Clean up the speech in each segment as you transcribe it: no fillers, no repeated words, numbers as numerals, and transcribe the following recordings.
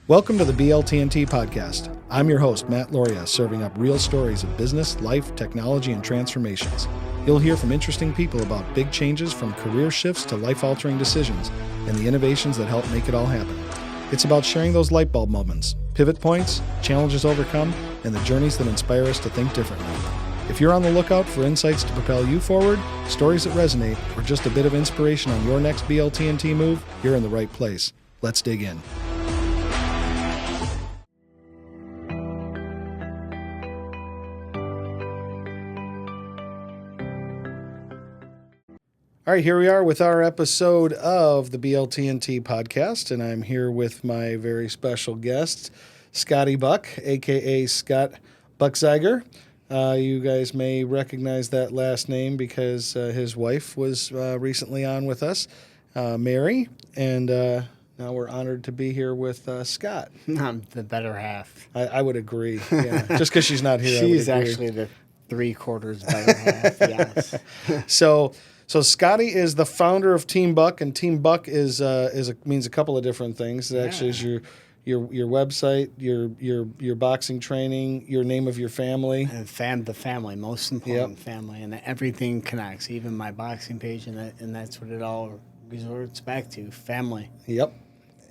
Welcome to the BLTnT podcast. I'm your host, Matt Loria, serving up real stories of business, life, technology, and transformations. You'll hear from interesting people about big changes from career shifts to life-altering decisions and the innovations that help make it all happen. It's about sharing those light bulb moments, pivot points, challenges overcome, and the journeys that inspire us to think differently. If you're on the lookout for insights to propel you forward, stories that resonate, or just a bit of inspiration on your next BLTnT move, you're in the right place. Let's dig in. All right, here we are with our episode of the BLTnT podcast, and I'm here with my very special guest, Scotty Buck, a.k.a. Scott Buchzeiger. You guys may recognize that last name because his wife was recently on with us, Mary, and now we're honored to be here with Scott. I'm the better half. I would agree, yeah. Just because she's not here, She's actually the 3/4 better half, yes. So Scotty is the founder of Team Buck, and Team Buck means a couple of different things. It actually is your website, your boxing training, your name of your family, And the family, most important family, and everything connects. Even my boxing page, and that's what it all resorts back to: family. Yep.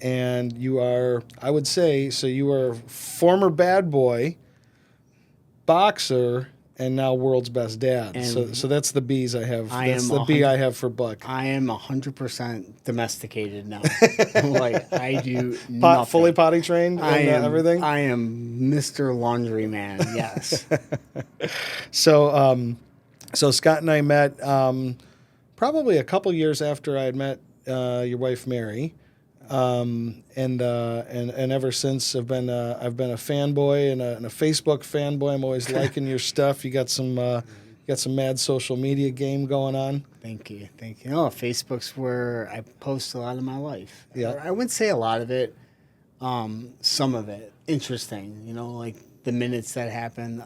And you are, I would say, so you are former bad boy, boxer, and now world's best dad. So that's the B's I have. That's the B I have for Buck. I am 100% domesticated now. Like, I do nothing. Fully potty trained and everything? I am Mr. Laundryman, yes. So Scott and I met probably a couple years after I had met your wife, Mary. And ever since I've been a fanboy and a Facebook fanboy. I'm always liking your stuff. You got some mad social media game going on. Thank you. Oh, Facebook's where I post a lot of my life. Yeah, I wouldn't say a lot of it. Some of it interesting. Like the minutes that happen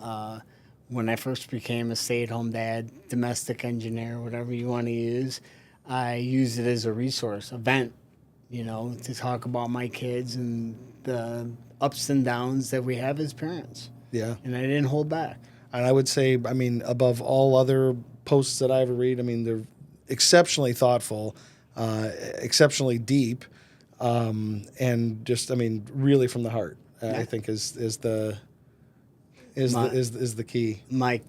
when I first became a stay-at-home dad, domestic engineer, whatever you want to use. I use it as a resource, a vent. To talk about my kids and the ups and downs that we have as parents. Yeah. And I didn't hold back. And I would say, above all other posts that I ever read, they're exceptionally thoughtful, exceptionally deep, and just, really from the heart. I think is the key. My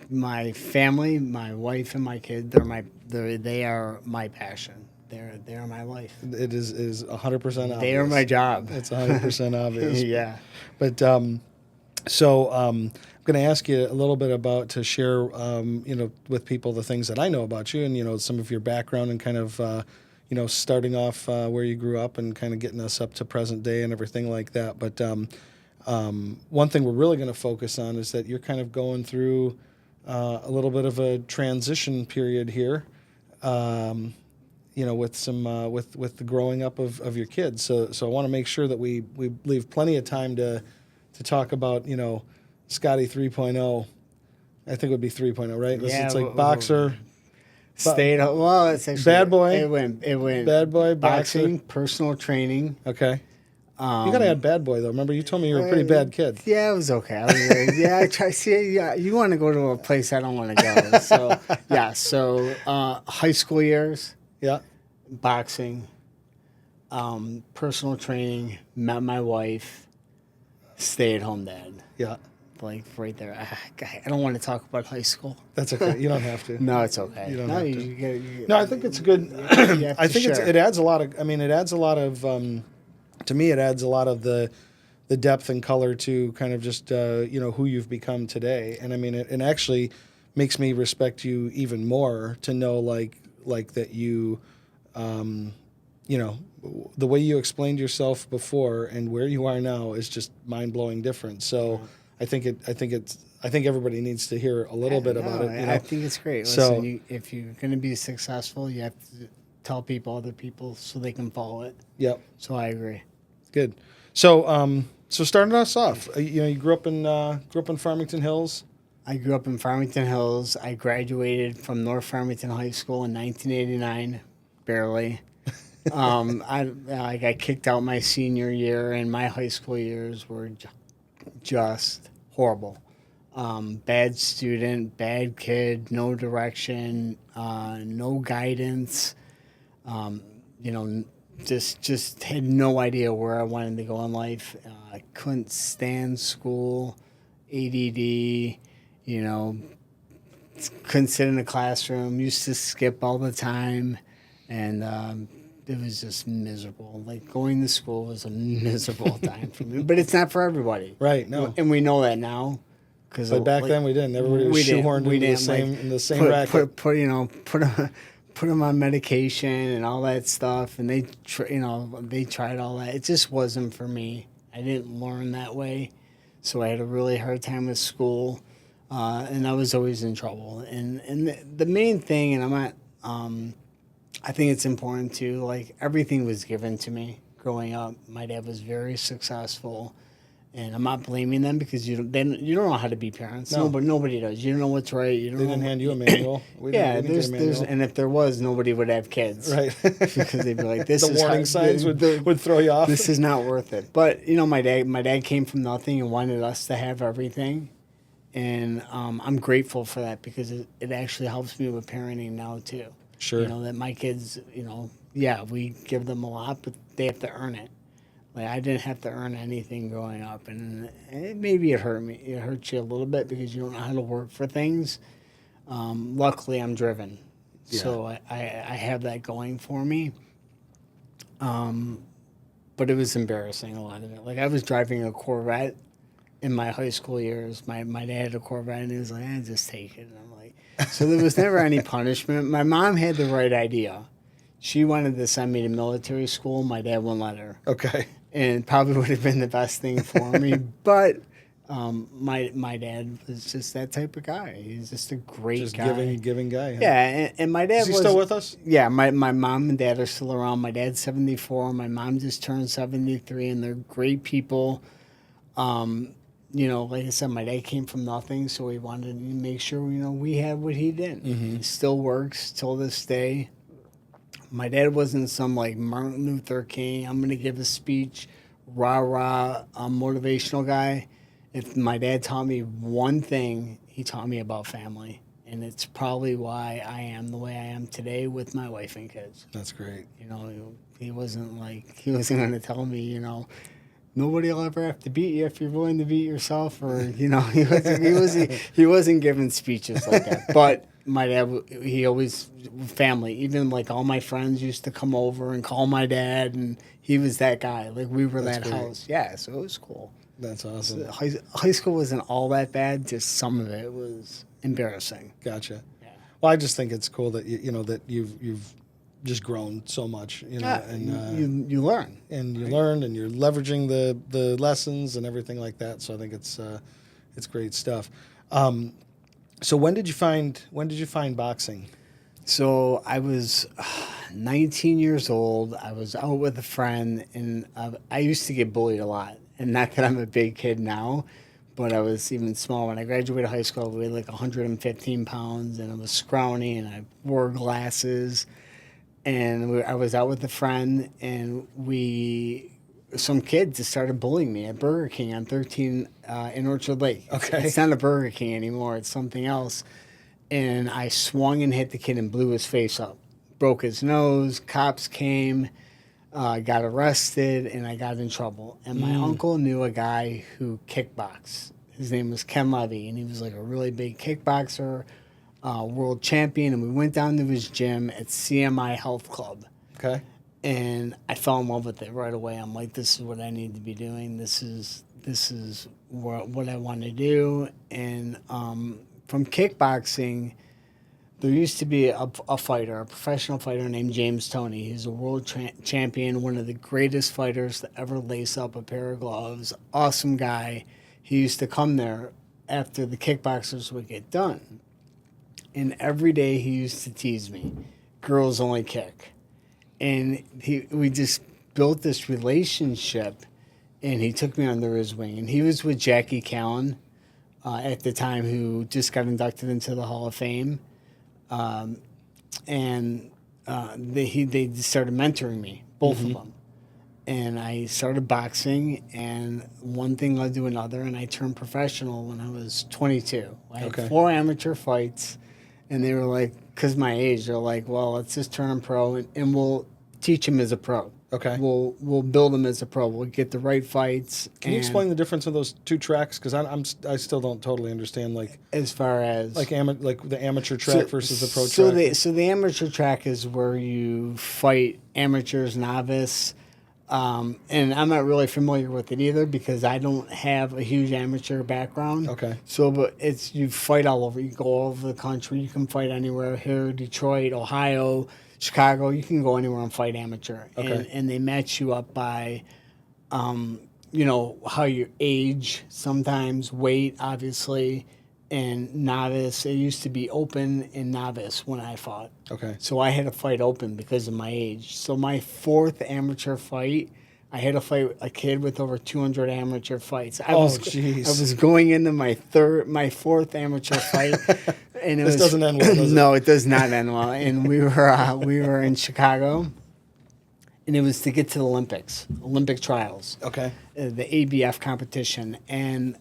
family, my wife, and my kid, they are my passion. They're my life. It is 100% obvious. They are my job. It's 100% obvious. Yeah. But I'm going to ask you a little bit to share, with people the things that I know about you and, some of your background and kind of, starting off where you grew up and kind of getting us up to present day and everything like that. But one thing we're really going to focus on is that you're kind of going through a little bit of a transition period here. With some with the growing up of your kids. So I want to make sure that we leave plenty of time to talk about, Scotty 3.0. I think it would be 3.0, right? Yeah, it's like boxer. Well, it's actually bad boy. It went bad boy, boxing, personal training. Okay. You got to add bad boy though. Remember, you told me you were a pretty bad kid. Yeah, it was okay. I try. See, yeah, you want to go to a place I don't want to go. So yeah. So high school years. Yeah. Boxing, personal training, met my wife, stay-at-home dad. Yeah. Like right there. I don't want to talk about high school. That's okay. You don't have to. No, it's okay. You don't have to. No, I think it's good. I think it adds a lot of, to me, it adds a lot of the depth and color to kind of just, who you've become today. And it actually makes me respect you even more to know like that you, the way you explained yourself before and where you are now is just mind-blowing different. So I think everybody needs to hear a little bit about it. I think it's great. Listen, if you're going to be successful, you have to tell other people so they can follow it. Yep. So I agree. Good. So starting us off, you grew up in Farmington Hills. I grew up in Farmington Hills. I graduated from North Farmington High School in 1989, barely. I got kicked out my senior year, and my high school years were just horrible. Bad student, bad kid, no direction, no guidance. You know, just had no idea where I wanted to go in life. I couldn't stand school, ADD. You know, couldn't sit in a classroom. Used to skip all the time, and it was just miserable. Like going to school was a miserable time for me. But it's not for everybody, Right? No. and we know that now. But back then we didn't. Everybody was shoehorned in the same racket. Put them on medication and all that stuff, and they tried all that. It just wasn't for me. I didn't learn that way, so I had a really hard time with school, and I was always in trouble. And the main thing, and I'm not, I think it's important too. Like everything was given to me growing up. My dad was very successful. And I'm not blaming them because you don't know how to be parents. No. Nobody does. You don't know what's right. You don't. They didn't hand you a manual. We didn't get a manual. And if there was, nobody would have kids, right? Because they'd be like, "This the is warning signs would throw you off. This is not worth it." But my dad came from nothing and wanted us to have everything, and I'm grateful for that because it actually helps me with parenting now too. Sure. That my kids, we give them a lot, but they have to earn it. Like I didn't have to earn anything growing up, and maybe it hurt me. It hurts you a little bit because you don't know how to work for things. Luckily, I'm driven, so I have that going for me. But it was embarrassing, a lot of it. Like I was driving a Corvette in my high school years. My dad had a Corvette, and he was like, "Just take it." And I'm like, so there was never any punishment. My mom had the right idea. She wanted to send me to military school. My dad wouldn't let her. Okay. And probably would have been the best thing for me. But my dad was just that type of guy. He's just a great guy. Giving guy. Huh? Yeah, and my dad Is he still with us? Yeah, my mom and dad are still around. My dad's 74. My mom just turned 73, and they're great people. Like I said, my dad came from nothing, so he wanted to make sure, we had what he did. Mm-hmm. He still works till this day. My dad wasn't some like Martin Luther King, I'm going to give a speech, rah-rah, motivational guy. If my dad taught me one thing, he taught me about family. And it's probably why I am the way I am today with my wife and kids. That's great. He wasn't going to tell me, nobody will ever have to beat you if you're willing to beat yourself. Or, he wasn't giving speeches like that. But my dad, he always, family, even like all my friends used to come over and call my dad, and he was that guy. Like we were that house. Yeah, so it was cool. That's awesome. So high school wasn't all that bad, just some of it was embarrassing. Gotcha. Yeah. Well, I just think it's cool that that you've just grown so much, and you learn. And you learn, and you're leveraging the lessons and everything like that. So I think it's great stuff. So when did you find boxing? So I was 19 years old. I was out with a friend, and I used to get bullied a lot. And not that I'm a big kid now, but I was even small. When I graduated high school, I weighed like 115 pounds, and I was scrawny, and I wore glasses. And I was out with a friend, and some kids just started bullying me at Burger King on 13 in Orchard Lake. Okay. It's not a Burger King anymore. It's something else. And I swung and hit the kid and blew his face up. Broke his nose. Cops came. Got arrested, and I got in trouble. And my uncle knew a guy who kickboxed. His name was Ken Levy, and he was like a really big kickboxer, world champion. And we went down to his gym at CMI Health Club. Okay. And I fell in love with it right away. I'm like, this is what I need to be doing. This is what I want to do. And from kickboxing, there used to be a professional fighter named James Toney. He's a world champion, one of the greatest fighters to ever lace up a pair of gloves. Awesome guy. He used to come there after the kickboxers would get done. And every day he used to tease me. Girls only kick. And we just built this relationship, and he took me under his wing. And he was with Jackie Callan at the time, who just got inducted into the Hall of Fame. And they started mentoring me, both of them. And I started boxing, and one thing led to another, and I turned professional when I was 22. I had 4 amateur fights, and they were like, because my age, they're like, well, let's just turn him pro, and we'll teach him as a pro. Okay. We'll build him as a pro. We'll get the right fights. Can you explain the difference of those 2 tracks? Because I still don't totally understand, like, as far as like the amateur track versus the pro track. So the amateur track is where you fight amateurs, novice. And I'm not really familiar with it either because I don't have a huge amateur background. Okay. So, but you fight all over. You go all over the country. You can fight anywhere here, Detroit, Ohio, Chicago. You can go anywhere and fight amateur. Okay. And they match you up by, how you age, sometimes weight, obviously, and novice. It used to be open and novice when I fought. Okay. So I had to fight open because of my age. So my 4th amateur fight, I had to fight a kid with over 200 amateur fights. I was going into my 4th amateur fight, and this doesn't end well, does it? No, it does not end well. And we were in Chicago, and it was to get to the Olympic trials. Okay. The ABF competition, and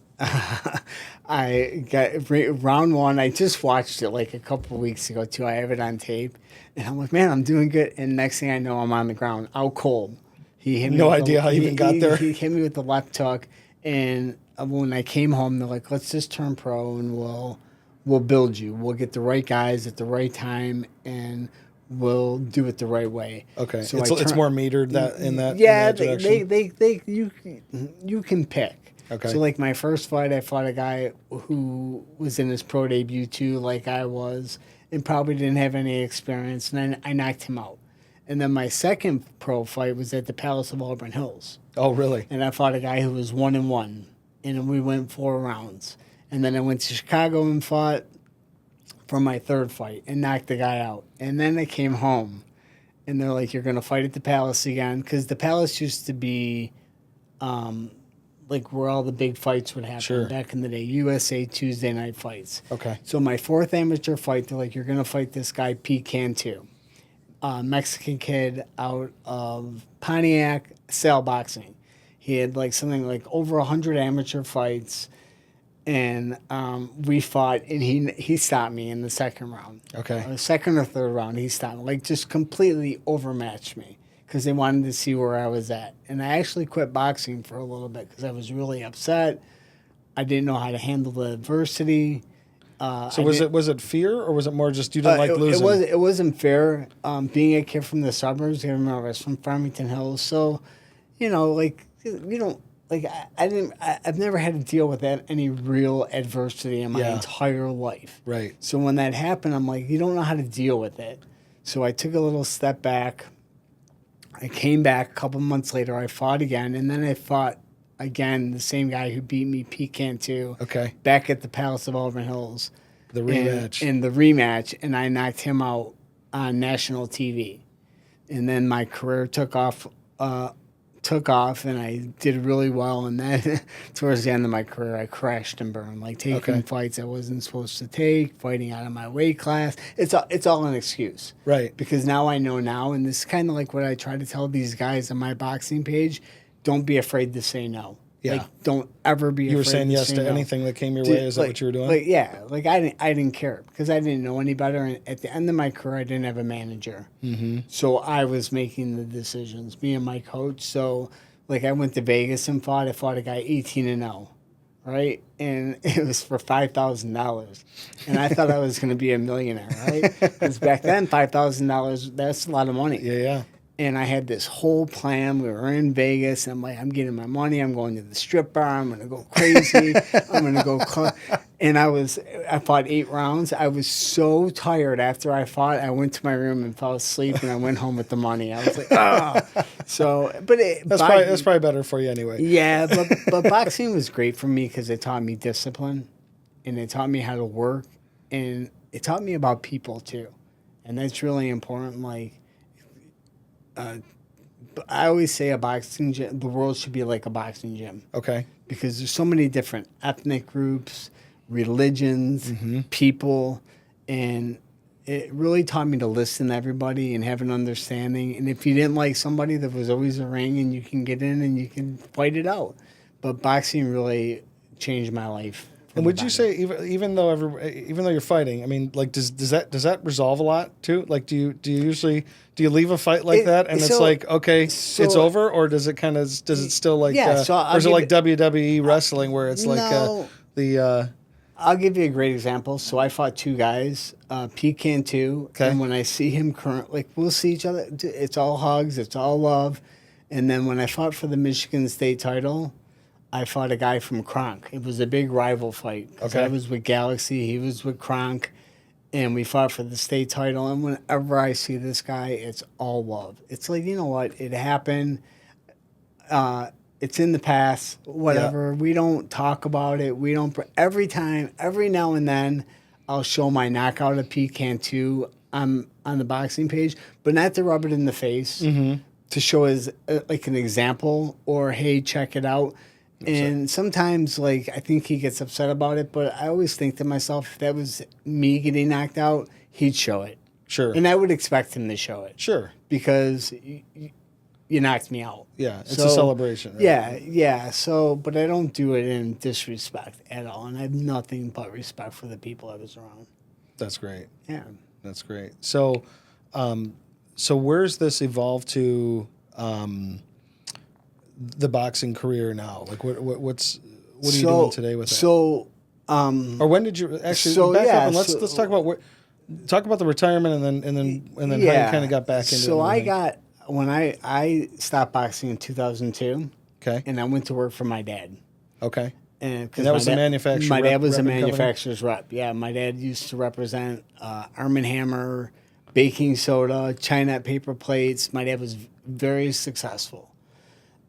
I got round 1. I just watched it like a couple of weeks ago too. I have it on tape, and I'm like, man, I'm doing good. And next thing I know, I'm on the ground, out cold. He hit me. No idea how you even got there. He hit me with the left hook, and when I came home, they're like, let's just turn pro, and we'll build you. We'll get the right guys at the right time, and we'll do it the right way. Okay, so it's more metered in that. Yeah, in that direction? You can pick. Okay. So, like, my first fight, I fought a guy who was in his pro debut, too, like I was, and probably didn't have any experience, and then I knocked him out. And then my second pro fight was at the Palace of Auburn Hills. Oh, really? And I fought a guy who was 1-1, and we went 4 rounds. And then I went to Chicago and fought for my 3rd fight and knocked the guy out. And then I came home, and they're like, you're going to fight at the Palace again, because the Palace used to be like where all the big fights would happen back in the day, USA Tuesday night fights. Okay. So my 4th amateur fight, they're like, you're going to fight this guy, BLTnT, Mexican kid out of Pontiac, Sale Boxing. He had like something like over 100 amateur fights, and we fought, and he stopped me in the 2nd round. Okay. The 2nd or 3rd round, he stopped me, like just completely overmatched me, because they wanted to see where I was at. And I actually quit boxing for a little bit because I was really upset. I didn't know how to handle the adversity. So was it fear, or was it more just you didn't like losing? It wasn't fair. Being a kid from the suburbs, I remember I was from Farmington Hills, so I've never had to deal with any real adversity in my entire life. Right. So when that happened, I'm like, you don't know how to deal with it. So I took a little step back. I came back a couple months later. I fought again, and then I fought again the same guy who beat me, BLTnT, okay, back at the Palace of Auburn Hills. The rematch. In the rematch, and I knocked him out on national TV. And then my career took off, and I did really well. And then towards the end of my career, I crashed and burned, like taking fights I wasn't supposed to take, fighting out of my weight class. It's all an excuse. Right. Because now I know now, and this is kind of like what I try to tell these guys on my boxing page, don't be afraid to say no. Yeah. Like, don't ever be afraid to say no. You were saying yes to anything that came your way? Is that what you were doing? I didn't care because I didn't know any better. And at the end of my career, I didn't have a manager. Mm-hmm. So I was making the decisions, me and my coach. So, like, I went to Vegas and fought. I fought a guy 18-0, right? And it was for $5,000. And I thought I was going to be a millionaire, right? Because back then, $5,000, that's a lot of money. Yeah. And I had this whole plan. We were in Vegas. I'm like, I'm getting my money. I'm going to the strip bar. I'm going to go crazy. I'm going to go. And I fought 8 rounds. I was so tired after I fought. I went to my room and fell asleep, and I went home with the money. I was like, oh. So, but that's probably better for you anyway. Yeah, but boxing was great for me because it taught me discipline, and it taught me how to work, and it taught me about people too, and that's really important. Like, I always say a boxing gym, the world should be like a boxing gym. Okay. Because there's so many different ethnic groups, religions, people, and it really taught me to listen to everybody and have an understanding. And if you didn't like somebody, there was always a ring, and you can get in and you can fight it out. But boxing really changed my life. And would you say even though you're fighting, I mean, like does that resolve a lot too? Like do you leave a fight like that and it's like, okay, it's over, or does it still like or is it like WWE wrestling where it's like I'll give you a great example. So I fought two guys, BLTnT, okay. And when I see him we'll see each other. It's all hugs, it's all love. And then when I fought for the Michigan State title, I fought a guy from Kronk. It was a big rival fight. Okay. I was with Galaxy, he was with Kronk, and we fought for the state title. And whenever I see this guy, it's all love. It's like, you know what? It happened. It's in the past. Whatever. Yeah. We don't talk about it. We don't. Every now and then, I'll show my knockout of BLTnT on the boxing page, but not to rub it in the face. Mm-hmm. To show as like an example, or hey, check it out. And sometimes, like, I think he gets upset about it, but I always think to myself, if that was me getting knocked out, he'd show it. Sure. And I would expect him to show it. Sure. Because you knocked me out. Yeah, it's a celebration. Right? Yeah. So, but I don't do it in disrespect at all. And I have nothing but respect for the people I was around. That's great. Yeah. That's great. So, so where's this evolved to... the boxing career now? Like what are you doing today with it? Or when did you actually back up and let's talk about the retirement and then how you kind of got back into it. So when I stopped boxing in 2002. Okay. And I went to work for my dad. Okay. And that was a manufacturer. My dad was a manufacturer's rep. Yeah, my dad used to represent Arm & Hammer, baking soda, China paper plates. My dad was very successful.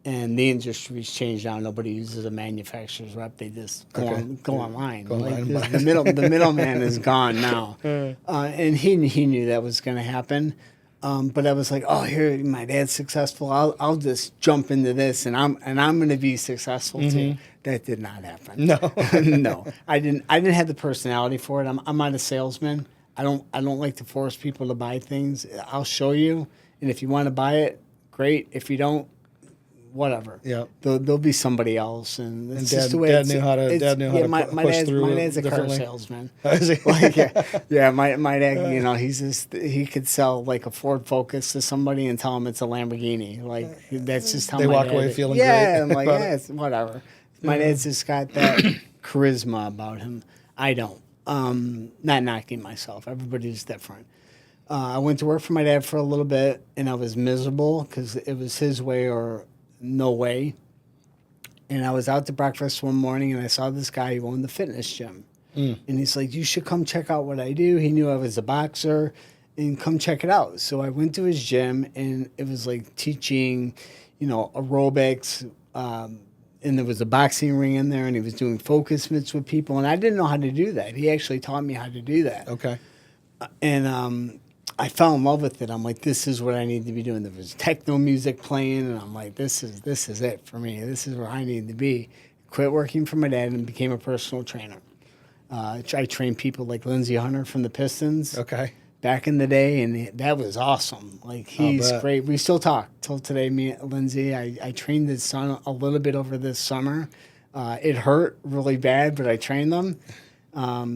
And the industry's changed now. Nobody uses a manufacturer's rep. They just go online. The middleman is gone now. And he knew that was going to happen. But I was like, oh, here, my dad's successful. I'll just jump into this, and I'm going to be successful too. That did not happen. No, no, I didn't have the personality for it. I'm not a salesman. I don't like to force people to buy things. I'll show you, and if you want to buy it, great. If you don't, whatever. Yeah, there'll be somebody else, and it's Dad, just the way Dad knew how to my push through. My dad's a car salesman. Is he? Like, my dad, he could sell like a Ford Focus to somebody and tell them it's a Lamborghini. Like that's just how they my walk dad away is. feeling great. great. I'm like, it's whatever. My dad's just got that charisma about him. I don't. Not knocking myself. Everybody's different. I went to work for my dad for a little bit, and I was miserable because it was his way or no way. And I was out to breakfast one morning, and I saw this guy who owned the fitness gym. And he's like, you should come check out what I do. He knew I was a boxer, and come check it out. So I went to his gym, and it was like teaching, aerobics, and there was a boxing ring in there, and he was doing focus mitts with people, and I didn't know how to do that. He actually taught me how to do that. Okay. And I fell in love with it. I'm like, this is what I need to be doing. There was techno music playing, and I'm like, this is it for me. This is where I need to be. Quit working for my dad and became a personal trainer. I trained people like Lindsey Hunter from the Pistons. Okay. Back in the day, and that was awesome. Like, he's great. We still talk till today, me and Lindsey. I trained his son a little bit over this summer. It hurt really bad, but I trained them.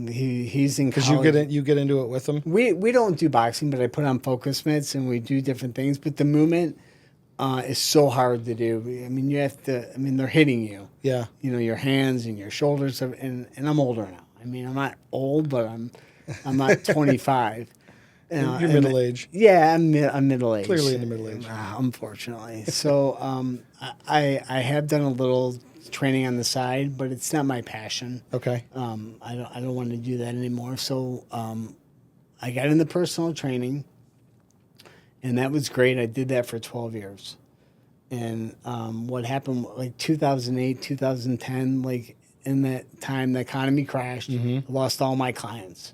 He's in college. Because you get into it with him? We don't do boxing, but I put on focus mitts and we do different things. But the movement is so hard to do. I mean, you have to. I mean, they're hitting you. Yeah. Your hands and your shoulders, and I'm older now. I mean, I'm not old, but I'm not 25. You're middle age. Yeah, I'm middle age. Clearly in the middle age. Unfortunately. So I have done a little training on the side, but it's not my passion. Okay. I don't want to do that anymore. So I got into personal training, and that was great. I did that for 12 years. And what happened, like 2008, 2010, like in that time, the economy crashed. I lost all my clients.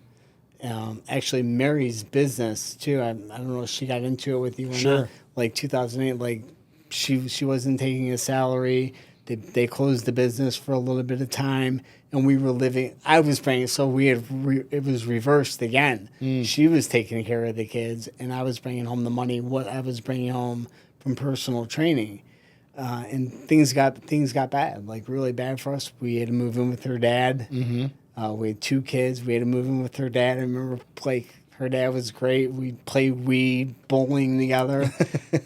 Actually, Mary's business, too, I don't know if she got into it with you or not. Like 2008, like she wasn't taking a salary. They closed the business for a little bit of time, and we were living. I was bringing, so we had it was reversed again. She was taking care of the kids, and I was bringing home the money. What I was bringing home from personal training, and things got bad, like really bad for us. We had to move in with her dad. We had 2 kids. We had to move in with her dad. I remember, like, her dad was great. We played Wii, bowling together.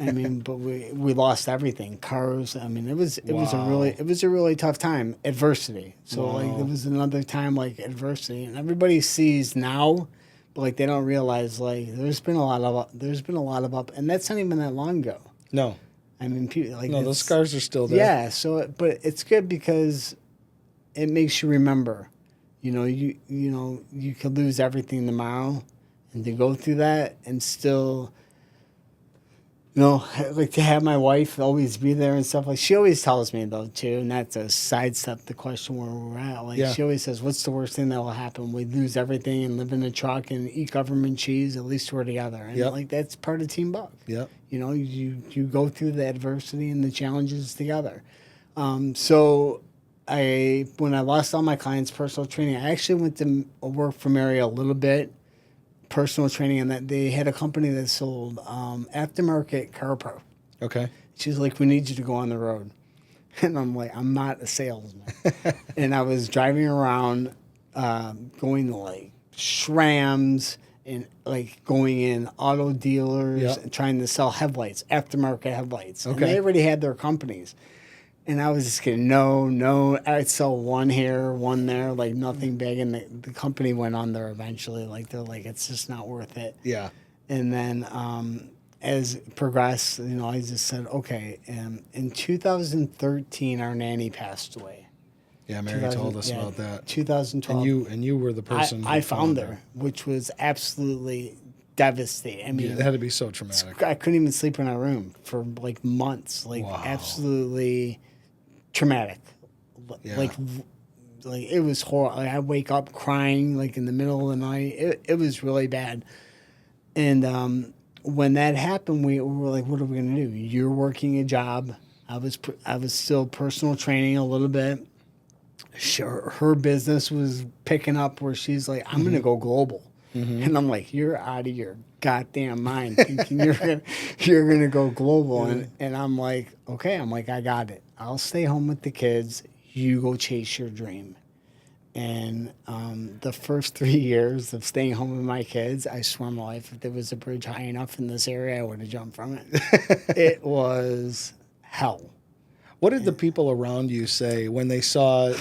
I mean, but we lost everything. Cars. I mean, it was a really tough time. Adversity. So like it was another time like adversity, and everybody sees now, but like they don't realize like there's been a lot of up, and that's not even that long ago. No. I mean, like no, those scars are still there. Yeah. So, but it's good because it makes you remember. You know, you could lose everything tomorrow. And to go through that and still, like to have my wife always be there and stuff. Like she always tells me though too, not to sidestep the question where we're at. Like she always says, "What's the worst thing that will happen? We lose everything and live in a truck and eat government cheese. At least we're together." And like that's part of Team Buck. Yep. You know, you go through the adversity and the challenges together. So when I lost all my clients' personal training, I actually went to work for Mary a little bit. Personal training, and that they had a company that sold aftermarket car parts. Okay. She's like, "We need you to go on the road," and I'm like, "I'm not a salesman." And I was driving around, going to like Shrams and like going in auto dealers and trying to sell headlights, aftermarket headlights. Okay. And they already had their companies. And I was just kidding. No. I'd sell one here, one there, like nothing big. And the company went under eventually. Like they're like, it's just not worth it. Yeah. And then as it progressed, I just said, okay. In 2013, our nanny passed away. Yeah, Mary told us about that. 2012. And you were the person. I found her, which was absolutely devastating. I mean, it had to be so traumatic. I couldn't even sleep in our room for like months. Like absolutely traumatic. Yeah. Like it was horrible. Like, I wake up crying like in the middle of the night. It was really bad. And when that happened, we were like, what are we going to do? You're working a job. I was still personal training a little bit. Her business was picking up where she's like, I'm going to go global. And I'm like, you're out of your goddamn mind thinking you're gonna go global. And I'm like, okay. I'm like, I got it. I'll stay home with the kids. You go chase your dream. And the first 3 years of staying home with my kids, I swear my life, if there was a bridge high enough in this area, I would have jumped from it. It was hell. What did the people around you say when they saw,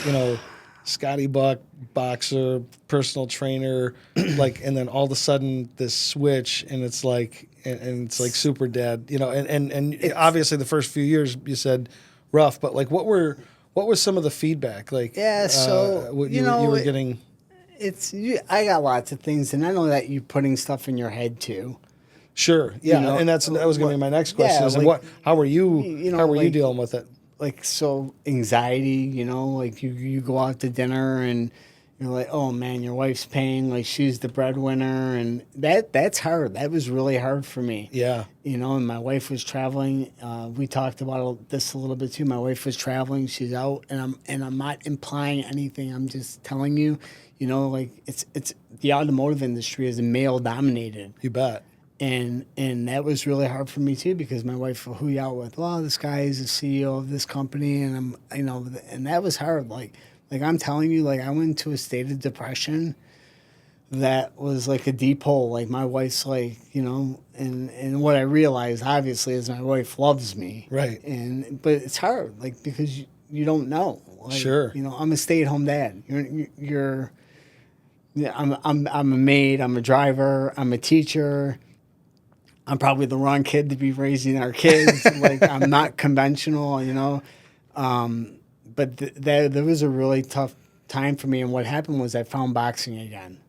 Scotty Buck, boxer, personal trainer, like, and then all of a sudden this switch, and it's like, and it's like super dad, and obviously the first few years you said rough, but like, what was some of the feedback? Like, what you were getting. I got lots of things, and I know that you're putting stuff in your head too. Sure, yeah, and that was going to be my next question. Is like, how are you dealing with it? Like, so anxiety, like you go out to dinner and you're like, oh man, your wife's paying, like she's the breadwinner, and that's hard. That was really hard for me. Yeah. And my wife was traveling. We talked about this a little bit too. My wife was traveling. She's out, and I'm not implying anything. I'm just telling you, like it's the automotive industry is male dominated. You bet. And that was really hard for me too, because my wife, who you out with? Well, this guy is the CEO of this company, and and that was hard. Like I'm telling you, like I went into a state of depression that was like a deep hole. Like my wife's like, and what I realized obviously is my wife loves me, right? But it's hard, like because you don't know. Like, sure. I'm a stay-at-home dad. I'm a maid. I'm a driver. I'm a teacher. I'm probably the wrong kid to be raising our kids. Like I'm not conventional, But there was a really tough time for me, and what happened was I found boxing again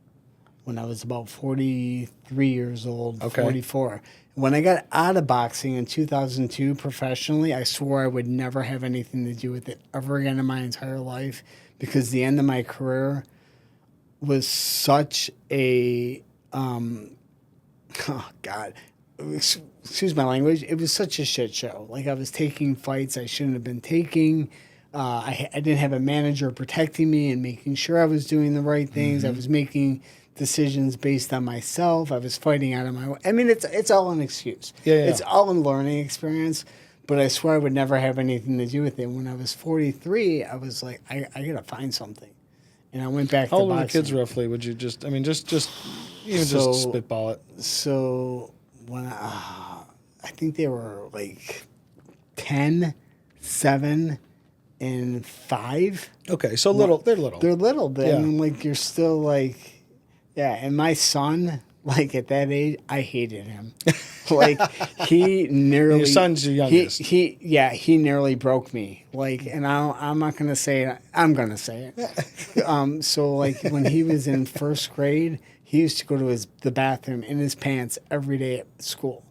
when I was about 43 years old, 44. When I got out of boxing in 2002 professionally, I swore I would never have anything to do with it ever again in my entire life, because the end of my career was such a oh God. Excuse my language, it was such a shit show. Like I was taking fights I shouldn't have been taking. I didn't have a manager protecting me and making sure I was doing the right things. I was making decisions based on myself. I was fighting out of my way. I mean, it's all an excuse. Yeah. It's all a learning experience. But I swear I would never have anything to do with it. When I was 43, I was like, I got to find something. And I went back to boxing. How old were the kids roughly? Would you just spitball it? So when I think they were like 10, 7, and 5. Okay, so little. They're little. They're little. But Yeah. I mean, like, you're still like, yeah. And my son, like, at that age, I hated him. Like, he nearly. Your son's your youngest. He nearly broke me. Like, and I'm not gonna say it. I'm gonna say it. So like when he was in first grade, he used to go to the bathroom in his pants every day at school.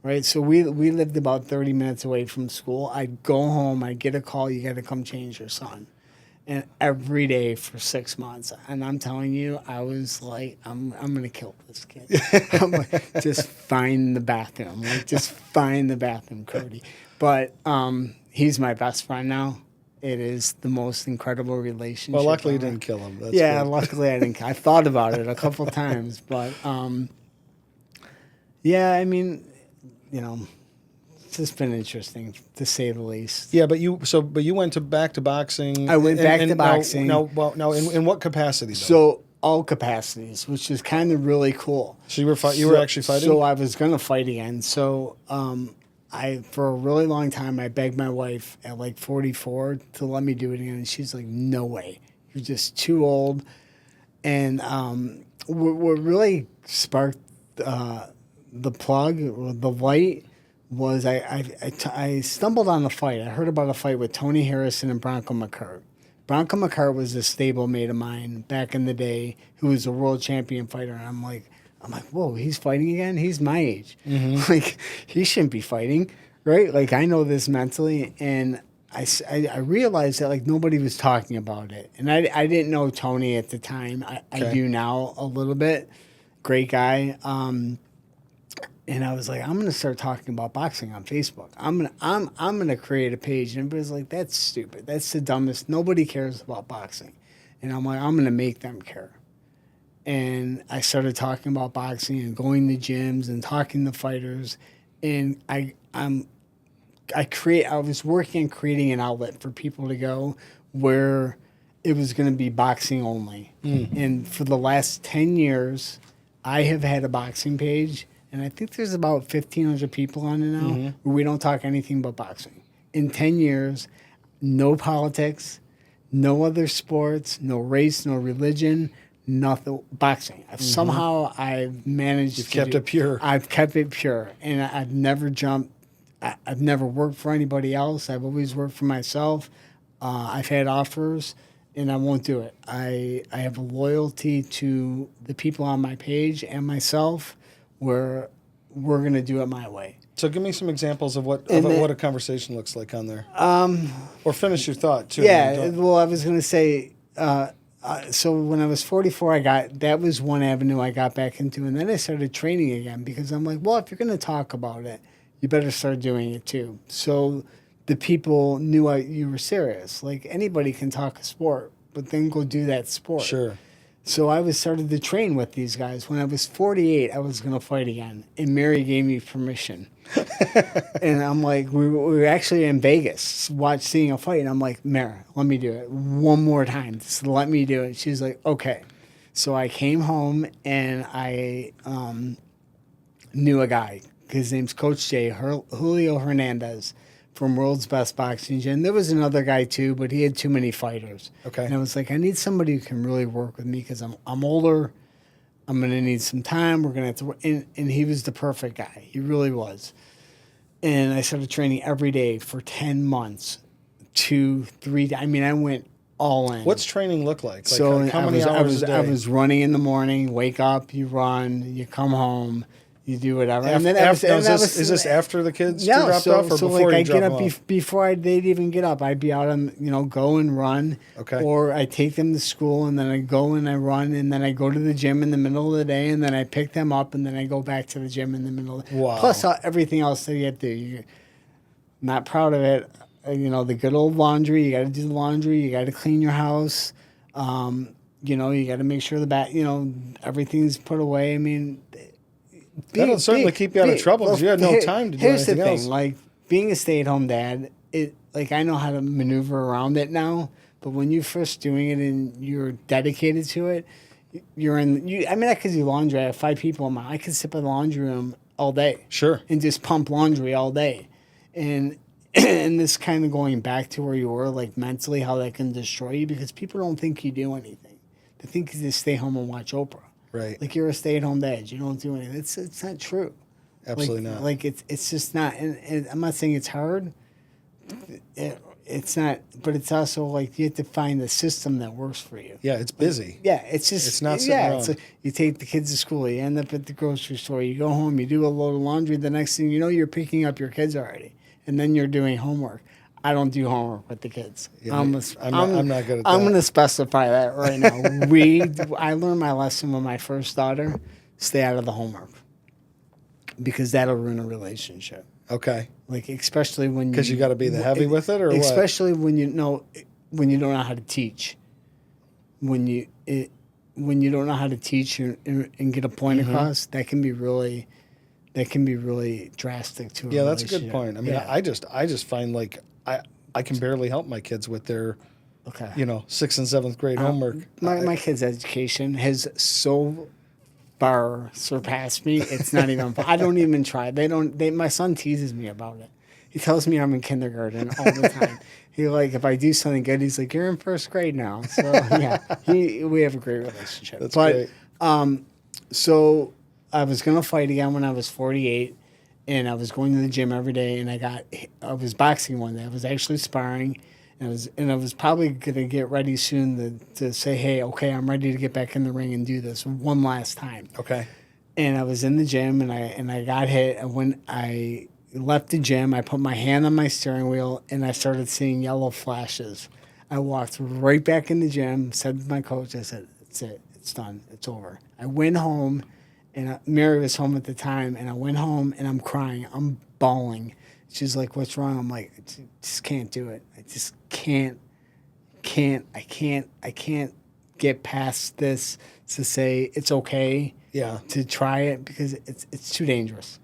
Right, so we lived about 30 minutes away from school. I'd go home, I'd get a call, you got to come change your son. And every day for 6 months. And I'm telling you, I was like, I'm going to kill this kid. I'm like, just find the bathroom. Like, just find the bathroom, Cody. But he's my best friend now. It is the most incredible relationship. Well, luckily you didn't kill him. That's good. Luckily I didn't. I thought about it a couple times. But, yeah, I mean, you know, it's just been interesting to say the least. Yeah, but you went back to boxing. I went back to boxing. Now, in what capacity though? So all capacities, which is kind of really cool. So you were actually fighting? So I was going to fight again. So for a really long time, I begged my wife at like 44 to let me do it again. And she's like, no way. You're just too old. And what really sparked the plug, or the light, was I stumbled on the fight. I heard about a fight with Tony Harrison and Bronco McCart. Bronco McCart was a stablemate of mine back in the day who was a world champion fighter. And I'm like, whoa, he's fighting again? He's my age. Mm-hmm. Like, he shouldn't be fighting, right? Like, I know this mentally. And I realized that, like, nobody was talking about it. And I didn't know Tony at the time. I do now a little bit. Great guy. And I was like, I'm gonna start talking about boxing on Facebook. I'm gonna create a page. And everybody's like, that's stupid. That's the dumbest. Nobody cares about boxing. And I'm like, I'm gonna make them care. And I started talking about boxing and going to gyms and talking to fighters. And I was working on creating an outlet for people to go where it was gonna be boxing only. And for the last 10 years, I have had a boxing page. And I think there's about 1,500 people on it now where we don't talk anything but boxing. In 10 years, no politics, no other sports, no race, no religion, nothing. Boxing. Somehow I've managed You've kept it pure. I've kept it pure. And I've never jumped. I've never worked for anybody else. I've always worked for myself. I've had offers, and I won't do it. I have a loyalty to the people on my page and myself, where we're going to do it my way. So give me some examples of what a conversation looks like on there. Or finish your thought, too. Yeah, well, I was going to say, so when I was 44, that was one avenue I got back into. And then I started training again because I'm like, well, if you're going to talk about it, you better start doing it, too. So the people knew you were serious. Like, anybody can talk a sport, but then go do that sport. Sure. So I started to train with these guys. When I was 48, I was going to fight again. And Mary gave me permission. And I'm like, we were actually in Vegas seeing a fight. And I'm like, Mary, let me do it one more time. Just let me do it. She's like, okay. So I came home and I knew a guy. His name's Coach J, Julio Hernandez, from World's Best Boxing Gym. There was another guy too, but he had too many fighters. Okay. And I was like, I need somebody who can really work with me because I'm older. I'm going to need some time. We're going to have to work. And he was the perfect guy. He really was. And I started training every day for 10 months, 2, 3. I mean, I went all in. What's training look like? So how many hours a day? I was running in the morning, wake up, you run, you come home. You do whatever. Is this after the kids dropped off, or so before like you I drop get them up off? Before they'd even get up, I'd be out on go and run. Okay. Or I take them to school and then I go and I run and then I go to the gym in the middle of the day and then I pick them up and then I go back to the gym in the middle of the day. Wow. Plus everything else that you have to do. You're not proud of it. the good old laundry. You got to do the laundry. You got to clean your house. You got to make sure everything's put away. I mean, that'll certainly keep you out of trouble because you had no time to do anything else. Here's the thing, like being a stay-at-home dad, I know how to maneuver around it now. But when you're first doing it and you're dedicated to it, I could do laundry. I have 5 people I could sit by the laundry room all day. Sure. And just pump laundry all day. And this kind of going back to where you were, like mentally, how that can destroy you because people don't think you do anything. They think you just stay home and watch Oprah. Right. Like you're a stay-at-home dad. You don't do anything. It's not true. Absolutely not. Like it's just not. And I'm not saying it's hard. It's not, but it's also like you have to find the system that works for you. Yeah, it's busy. It's not sitting around. It's like you take the kids to school, you end up at the grocery store, you go home, you do a load of laundry. The next thing you know, you're picking up your kids already, and then you're doing homework. I don't do homework with the kids. Yeah, I'm not good at that. I'm going to specify that right now. I learned my lesson with my first daughter. Stay out of the homework because that'll ruin a relationship. Okay. Like especially when because you got to be the heavy with it, or especially when you don't know how to teach. When you don't know how to teach and get a point across, that can be really drastic to a relationship. That's a good point. I mean, I just find like I can barely help my kids with their 6th and 7th grade homework. My kids' education has so far surpassed me. It's not even. I don't even try. My son teases me about it. He tells me I'm in kindergarten all the time. If I do something good, he's like, "You're in 1st grade now." So we have a great relationship. That's great. So I was gonna fight again when I was 48, and I was going to the gym every day. And I was boxing one day. I was actually sparring. And I was probably going to get ready soon to say, hey, okay, I'm ready to get back in the ring and do this one last time. Okay. And I was in the gym, and I got hit. And when I left the gym, I put my hand on my steering wheel, and I started seeing yellow flashes. I walked right back in the gym, said to my coach, I said, that's it. It's done. It's over. I went home, and Mary was home at the time, and I went home, and I'm crying. I'm bawling. She's like, what's wrong? I'm like, I just can't do it. I just can't get past this to say it's okay to try it because it's too dangerous.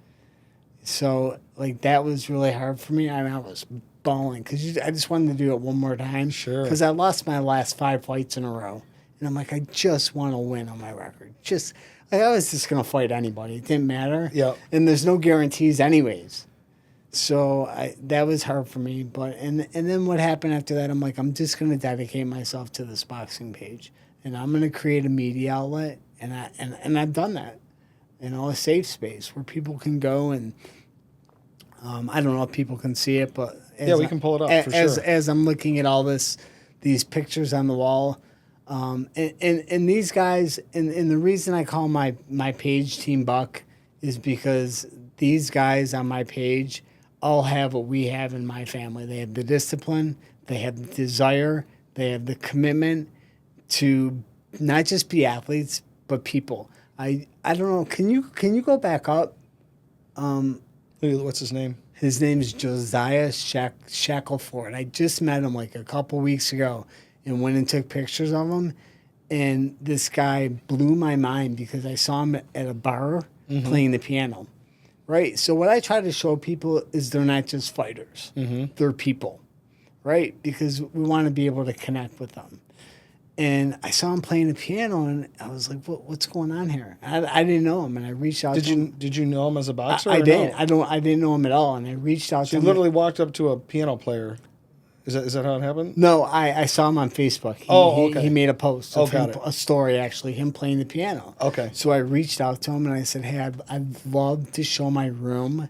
So, that was really hard for me. I mean, I was bawling because I just wanted to do it one more time. Sure. Because I lost my last 5 fights in a row. And I'm like, I just want to win on my record. I was just going to fight anybody. It didn't matter. Yeah. And there's no guarantees anyways. So that was hard for me, and then what happened after that? I'm like, I'm just going to dedicate myself to this boxing page, and I'm going to create a media outlet, and I've done that, a safe space where people can go and I don't know if people can see it, but we can pull it up for sure. As I'm looking at all these pictures on the wall, and these guys, and the reason I call my page Team Buck is because these guys on my page all have what we have in my family. They have the discipline, they have the desire, they have the commitment to not just be athletes, but people. I don't know. Can you go back up? What's his name? His name is Josiah Shackelford. I just met him like a couple weeks ago and went and took pictures of him. And this guy blew my mind because I saw him at a bar playing the piano. Right. So what I try to show people is they're not just fighters. They're people. Right. Because we want to be able to connect with them. And I saw him playing the piano, and I was like, "What's going on here?" I didn't know him, and I reached out to him. Did you know him as a boxer? I didn't. No? I didn't know him at all, and I reached out to him. You literally walked up to a piano player. Is that how it happened? No, I saw him on Facebook. Okay. He made a post of got it. A story, actually, him playing the piano. Okay. So I reached out to him, and I said, hey, I'd love to show my room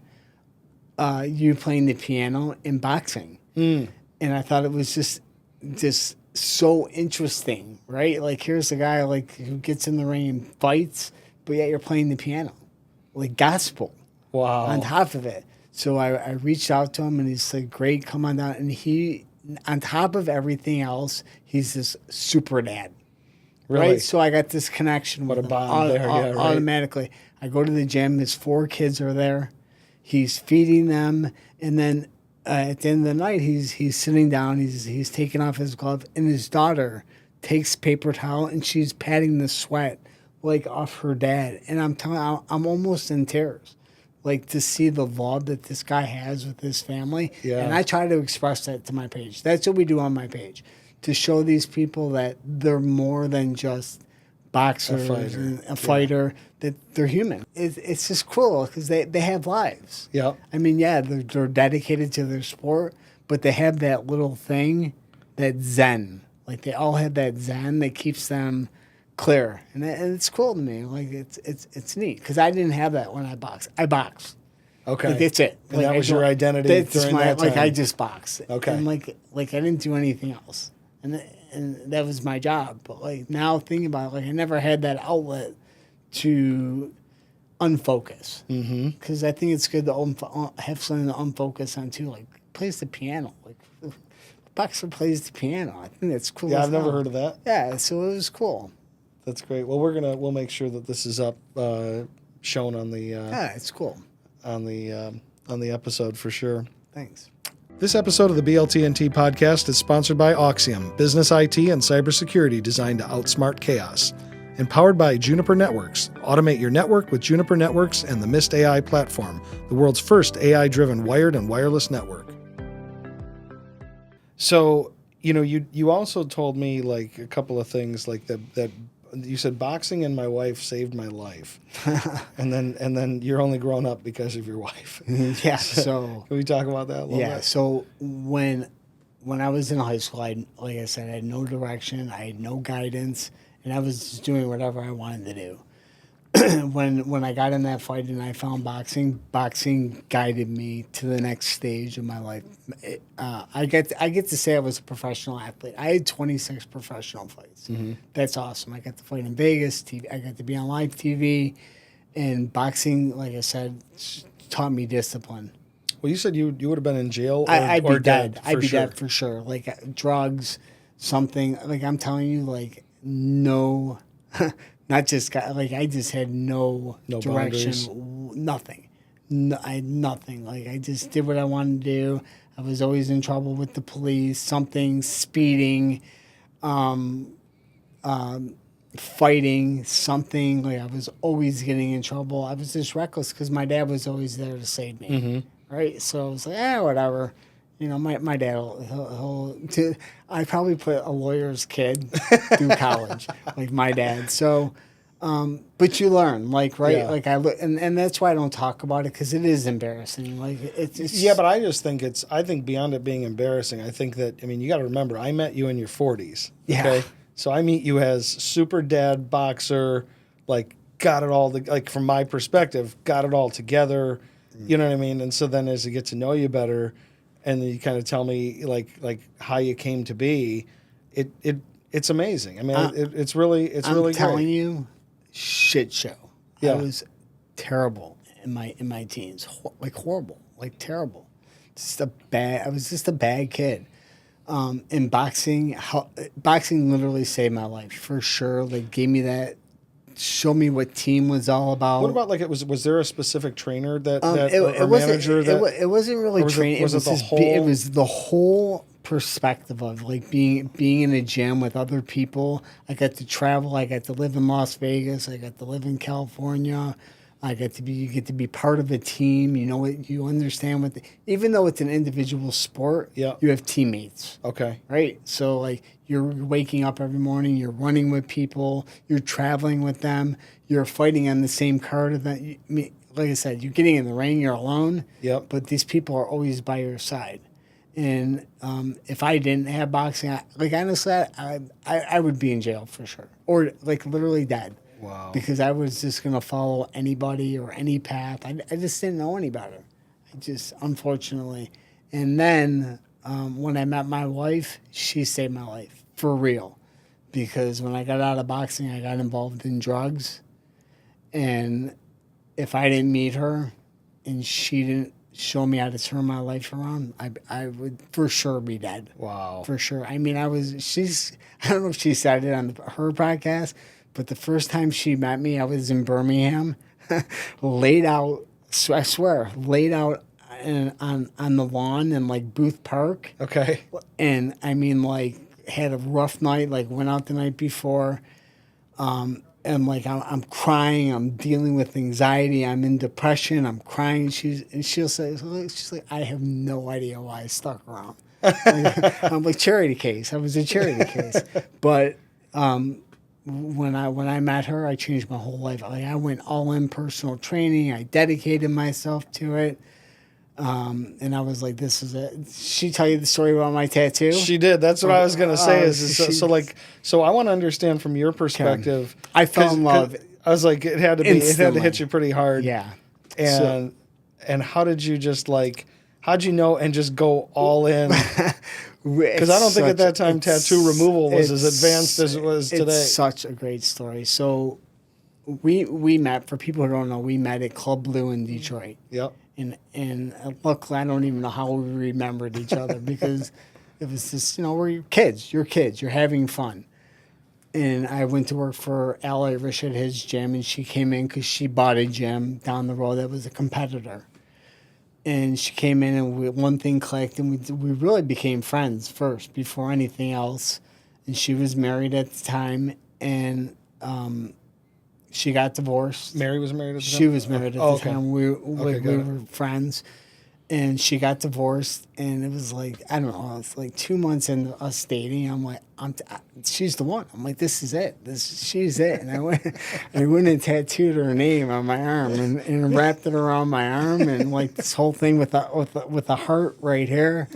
you playing the piano and boxing. And I thought it was just so interesting, right? Like, here's a guy, who gets in the ring and fights, but yet you're playing the piano. Like, gospel. Wow. On top of it. So I reached out to him, and he's like, great, come on down. And he, on top of everything else, he's this super dad. Really? Right? So I got this connection with him automatically. I go to the gym. His 4 kids are there. He's feeding them. And then at the end of the night, he's sitting down, he's taking off his glove, and his daughter takes paper towel and she's patting the sweat like off her dad. And I'm almost in tears, like to see the love that this guy has with his family. Yeah. And I try to express that to my page. That's what we do on my page, to show these people that they're more than just boxers and a fighter, that they're human. It's just cool because they have lives. Yeah. I mean, yeah, they're dedicated to their sport, but they have that little thing, that zen. Like they all have that zen that keeps them clear, and it's cool to me. Like it's neat because I didn't have that when I boxed. I boxed. Okay. Like, that's it. And like, that was your identity during that time. Like I just boxed. Okay. And like I didn't do anything else, and that was my job. But like now thinking about it, like I never had that outlet to unfocus. Because I think it's good to have something to unfocus on too. Like plays the piano. Like boxer plays the piano. I think that's cool. Yeah, I've never heard of that. Yeah, so it was cool. That's great. Well, we'll make sure that this is up, shown on the Yeah, it's cool. on the episode for sure. Thanks. This episode of the BLTnT podcast is sponsored by Auxium, business IT and cybersecurity designed to outsmart chaos. Empowered by Juniper Networks. Automate your network with Juniper Networks and the Mist AI platform, the world's first AI-driven wired and wireless network. So, you also told me like a couple of things like that you said boxing and my wife saved my life. and then you're only grown up because of your wife. Yeah, so can we talk about that a little bit? So when I was in high school, like I said, I had no direction, I had no guidance, and I was just doing whatever I wanted to do. When I got in that fight and I found boxing guided me to the next stage of my life. I get to say I was a professional athlete. I had 26 professional fights. Mm-hmm. That's awesome. I got to fight in Vegas. I got to be on live TV, and boxing, like I said, taught me discipline. Well, you said you would have been in jail I'd be dead. I'd be dead for sure. Like drugs, something. Like I'm telling you, like no. Not just like I just had no direction, boundaries. Nothing. No, I had nothing. Like I just did what I wanted to do. I was always in trouble with the police, something, speeding, fighting, something. Like I was always getting in trouble. I was just reckless because my dad was always there to save me. Mm-hmm. Right? So I was like, whatever. My dad I probably put a lawyer's kid through college, like my dad. So, but you learn, like, right? Yeah. Like and that's why I don't talk about it because it is embarrassing. Like it's yeah, but I just think I think beyond it being embarrassing, I think that, you got to remember, I met you in your 40s. Yeah. Okay. So I meet you as super dad boxer, like got it all, like from my perspective, got it all together. You know what I mean? And so then as I get to know you better, and then you kind of tell me like how you came to be, it's amazing. I mean, it's really great. I'm telling you, shit show. Yeah. I was terrible in my teens, like horrible, like terrible. I was just a bad kid. In boxing literally saved my life for sure. Like gave me that. Show me what team was all about. What about like was there a specific trainer that it manager that it wasn't really training. Was it the whole? It was the whole perspective of like being in a gym with other people. I got to travel. I got to live in Las Vegas. I got to live in California. You get to be part of a team. You understand even though it's an individual sport, yeah, you have teammates. Okay. Right. So like you're waking up every morning, you're running with people, you're traveling with them, you're fighting on the same card event. Like I said, you're getting in the ring, you're alone. Yep. But these people are always by your side. And if I didn't have boxing, honestly, I would be in jail for sure, or like literally dead. Wow. Because I was just going to follow anybody or any path. I just didn't know any better. Unfortunately. And then when I met my wife, she saved my life, for real. Because when I got out of boxing, I got involved in drugs. And if I didn't meet her and she didn't show me how to turn my life around, I would for sure be dead. Wow. For sure. I mean, I don't know if she said it on her podcast, but the first time she met me, I was in Birmingham, laid out, I swear, laid out and on the lawn in like Booth Park. Okay. And I mean, like, had a rough night, like went out the night before. And like I'm crying, I'm dealing with anxiety, I'm in depression, I'm crying. She'll say, she's like, I have no idea why I stuck around. I'm like, charity case. I was a charity case. But when I met her, I changed my whole life. Like, I went all in personal training. I dedicated myself to it. And I was like, this is it. She tell you the story about my tattoo? She did. That's what I was going to say. So I want to understand from your perspective. I fell in love. I was like, it had to hit you pretty hard. Yeah. And how did you just like, how'd you know and just go all in? Because I don't think at that time tattoo removal was as advanced as it was today. It's such a great story. So we met, for people who don't know, we met at Club Blue in Detroit. Yep. And luckily, I don't even know how we remembered each other because it was just, we're kids. You're kids. You're having fun. And I went to work for Al Irish at his gym, and she came in because she bought a gym down the road that was a competitor. And she came in, and one thing clicked, and we really became friends first before anything else. And she was married at the time, and she got divorced. Mary was married at the time? She was married at the time. We Okay, were friends. And she got divorced, and it was like, I don't know, it's like 2 months into us dating. I'm like, she's the one. I'm like, this is it. She's it. And I went and tattooed her name on my arm and wrapped it around my arm, and like this whole thing with a heart right here.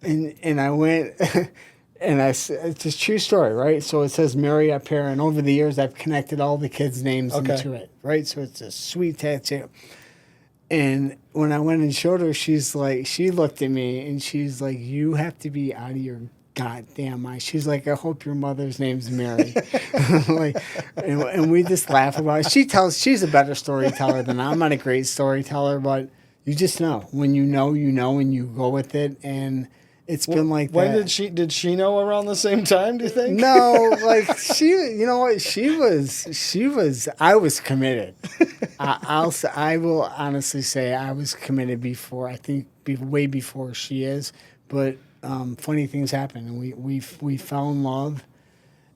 And I went, and it's a true story, right? So it says Mary up here, and over the years I've connected all the kids' names into it, right? So it's a sweet tattoo. And when I went and showed her, she's like, she looked at me and she's like, you have to be out of your goddamn mind. She's like, I hope your mother's name's Mary. Like, and we just laugh about it. She's a better storyteller than I'm not a great storyteller, but you just know. When you know, and you go with it. And it's been like when that. Did she know around the same time, do you think? No, like you know what? She was, I was committed. I will honestly say I was committed before, I think way before she is, but funny things happen, and we fell in love,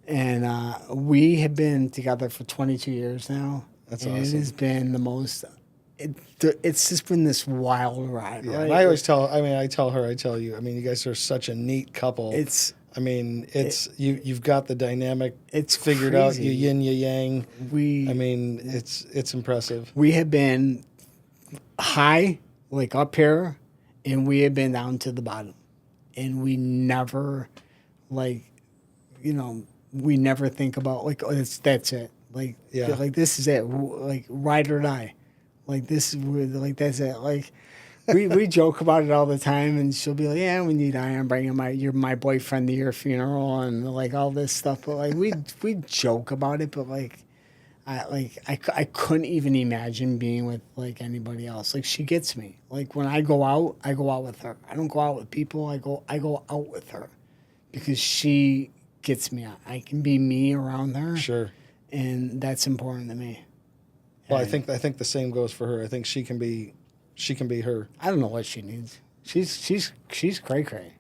and we have been together for 22 years now. That's and awesome. It has been the most, it's just been this wild ride. Yeah, right? and I always tell you, you guys are such a neat couple. You've got the dynamic. It's figured crazy. out. You yin, you yang. We, it's impressive. We have been high, like up here, and we have been down to the bottom, and we never, we never think about like, oh, that's it. Like, Yeah. like this is it. Like, ride or die. Like, this is like, that's it. Like, we joke about it all the time, and she'll be like, yeah, when you die, I'm bringing my boyfriend to your funeral and like all this stuff. But like, we joke about it, but like, I couldn't even imagine being with like anybody else. Like, she gets me. Like, when I go out with her. I don't go out with people. I go out with her because she gets me out. I can be me around her. Sure. And that's important to me. Well, I think the same goes for her. I think she can be her. I don't know what she needs. She's cray cray.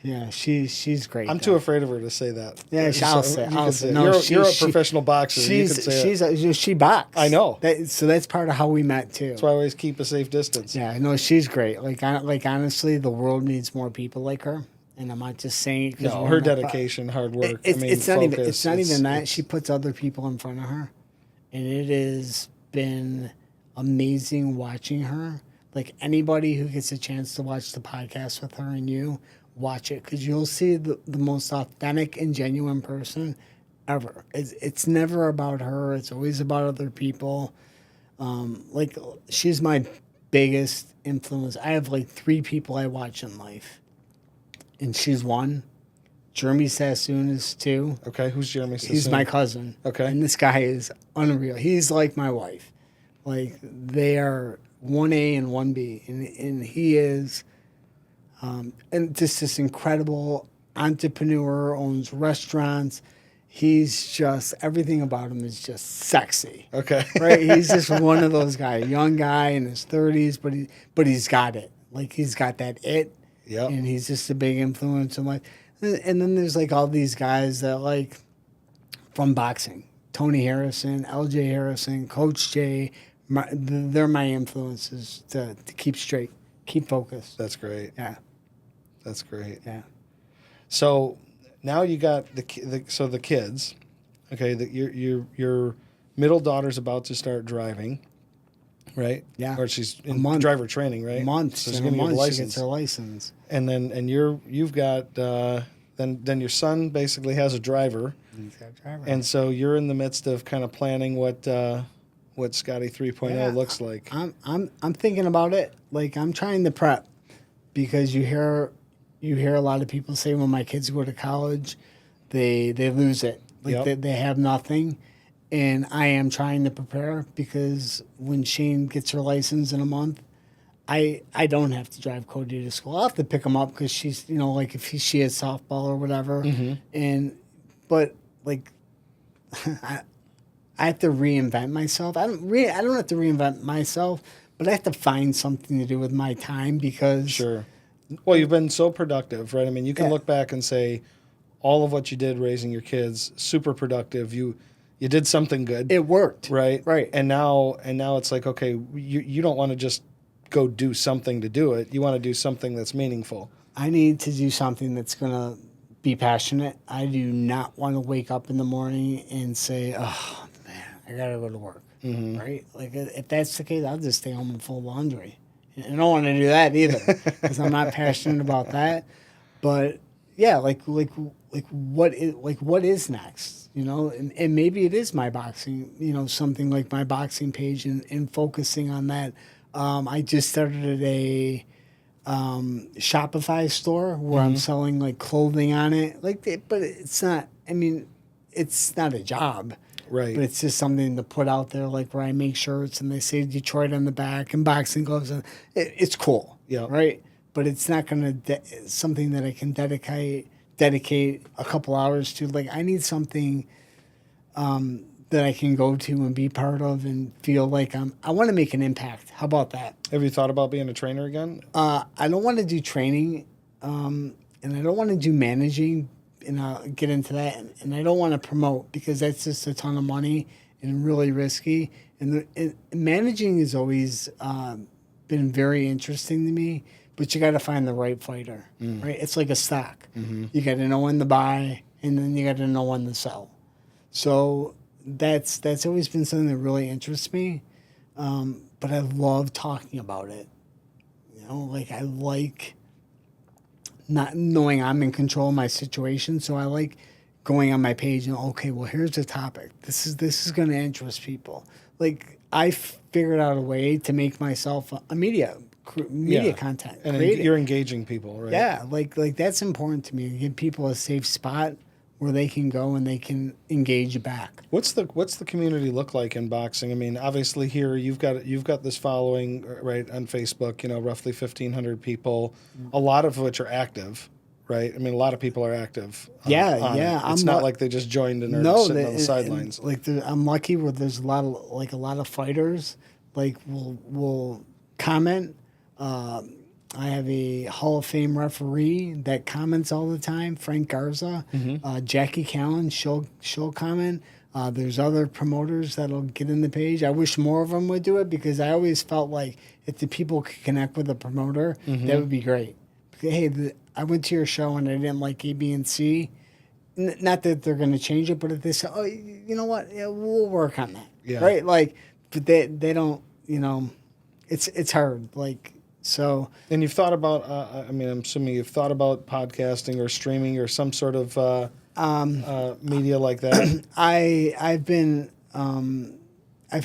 Yeah, she's great. I'm too afraid of her to say that. Yeah, I'll say. No, you're a professional boxer. She boxes. I know. So that's part of how we met too. That's why I always keep a safe distance. Yeah, no, she's great. Like honestly, the world needs more people like her. And I'm not just saying it because her dedication, hard work. It's not even that. She puts other people in front of her, and it has been amazing watching her. Like, anybody who gets a chance to watch the podcast with her and you, watch it, because you'll see the most authentic and genuine person ever. It's never about her. It's always about other people. Like, she's my biggest influence. I have like 3 people I watch in life, and she's one. Jeremy Sassoon is 2. Okay, who's Jeremy Sassoon? He's my cousin. Okay. And this guy is unreal. He's like my wife. Like, they are 1A and 1B. And he is and just this incredible entrepreneur, owns restaurants. he's just, everything about him is just sexy. Okay. Right? He's just one of those guys, young guy in his 30s, but he's got it. Like, he's got that it. Yep. And he's just a big influence in life. And then there's like all these guys that like from boxing. Tony Harrison, LJ Harrison, Coach J, they're my influences to keep straight, keep focused. That's great. Yeah. That's great. Yeah. So now you got the kids. Okay, your middle daughter's about to start driving, right? Yeah. Or she's in driver training, right? Months. So she's going to get a license. She gets her license. And then you've got then your son basically has a driver. He's got a driver. And so you're in the midst of kind of planning what Scotty 3.0 looks like. I'm thinking about it. Like, I'm trying to prep, because you hear a lot of people say when my kids go to college, they lose it. Like, they have nothing. And I am trying to prepare, because when Shane gets her license in a month, I don't have to drive Cody to school. I'll have to pick him up because she's, like if she has softball or whatever. Mm-hmm. But like, I have to reinvent myself. I don't have to reinvent myself, but I have to find something to do with my time, because Sure. Well, you've been so productive, right? I mean, you can look back and say all of what you did raising your kids, super productive. You did something good. It worked. Right. Right. And now it's like, okay, you don't want to just go do something to do it. You want to do something that's meaningful. I need to do something that's going to be passionate. I do not want to wake up in the morning and say, oh, man, I got to go to work. Mm-hmm. Right? Like, if that's the case, I'll just stay home and fold laundry. And I don't want to do that either, because I'm not passionate about that. But yeah, like what is next? And maybe it is my boxing, something like my boxing page, and focusing on that. I just started a Shopify store where I'm selling like clothing on it, but it's not. I mean, it's not a job, right? But it's just something to put out there, like where I make shirts and they say Detroit on the back and boxing gloves, and it's cool, right? But it's not going to something that I can dedicate a couple hours to. Like, I need something that I can go to and be part of and feel like I want to make an impact. How about that? Have you thought about being a trainer again? I don't want to do training, and I don't want to do managing, and I'll get into that. And I don't want to promote, because that's just a ton of money and really risky. And managing has always been very interesting to me, but you got to find the right fighter, right? It's like a stock. Mm-hmm. You got to know when to buy, and then you got to know when to sell. So that's always been something that really interests me, but I love talking about it. Like, I like not knowing I'm in control of my situation, so I like going on my page and, okay, well, here's the topic. This is going to interest people. Like, I figured out a way to make myself a media content, and you're engaging people, right? Yeah, like that's important to me. Give people a safe spot where they can go and they can engage back. What's the community look like in boxing? I mean, obviously here you've got this following, right, on Facebook, roughly 1,500 people, a lot of which are active, right? I mean, a lot of people are active. Yeah. It's not like they just joined and are sitting on the sidelines. I'm lucky where there's a lot of fighters will comment. I have a Hall of Fame referee that comments all the time, Frank Garza. Mm-hmm. Jackie Callan, she'll comment. There's other promoters that'll get in the page. I wish more of them would do it, because I always felt like if the people could connect with the promoter, that would be great. Hey, I went to your show and I didn't like A, B, and C. Not that they're going to change it, but if they say, oh, you know what, yeah, we'll work on that, right? Like, but they don't, it's hard, like. So, and you've thought about, I'm assuming you've thought about podcasting or streaming or some sort of media like that. I've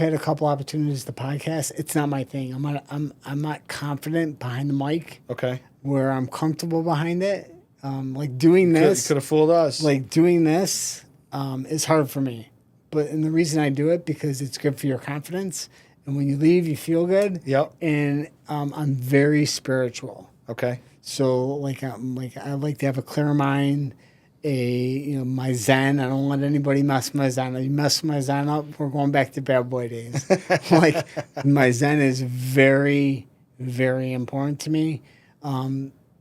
had a couple opportunities to podcast. It's not my thing. I'm not confident behind the mic. Okay. Where I'm comfortable behind it. Like doing this. Could have fooled us. Like doing this is hard for me. And the reason I do it, because it's good for your confidence. And when you leave, you feel good. Yep. And I'm very spiritual. Okay. So I like to have a clear mind, my Zen. I don't let anybody mess my Zen. If you mess my Zen up, we're going back to bad boy days. Like my Zen is very, very important to me.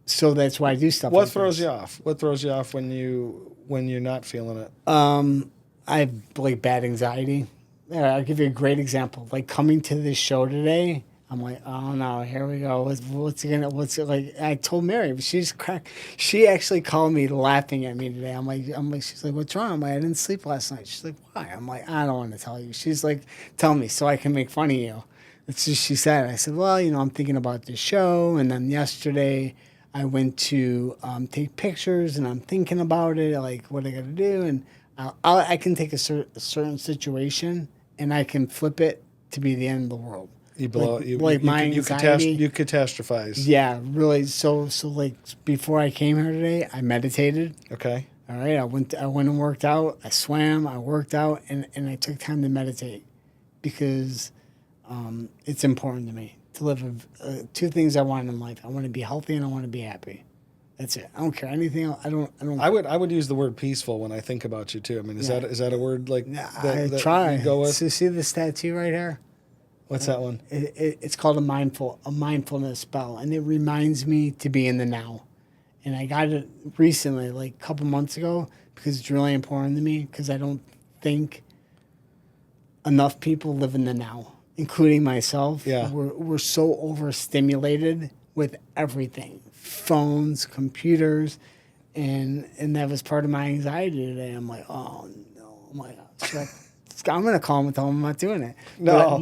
So that's why I do stuff. What like throws this. you off? What throws you off when you're not feeling it? I have like bad anxiety. Yeah, I'll give you a great example. Like coming to this show today, I'm like, oh no, here we go. What's it like? I told Mary, but she's cracked. She actually called me laughing at me today. I'm like, she's like, what's wrong? I'm like, I didn't sleep last night. She's like, why? I'm like, I don't want to tell you. She's like, tell me so I can make fun of you. That's just she said. I said, well, I'm thinking about this show, and then yesterday I went to take pictures, and I'm thinking about it, like what I got to do, and I can take a certain situation and I can flip it to be the end of the world. You blow like my anxiety. You catastrophize. Yeah, really. So like before I came here today, I meditated. Okay. All right. I went and worked out. I swam. I worked out, and I took time to meditate because it's important to me to live. Two things I want in life: I want to be healthy and I want to be happy. That's it. I don't care anything else. I don't. I would use the word peaceful when I think about you too. I mean, is that a word like that try. you go with? So see this tattoo right here? What's that one? It's called a mindfulness spell, and it reminds me to be in the now. And I got it recently, like a couple months ago, because it's really important to me. Because I don't think enough people live in the now, including myself. Yeah, we're so overstimulated with everything, phones, computers, and that was part of my anxiety today. I'm like, oh no, oh my gosh. Like, I'm going to call him and tell him I'm not doing it. But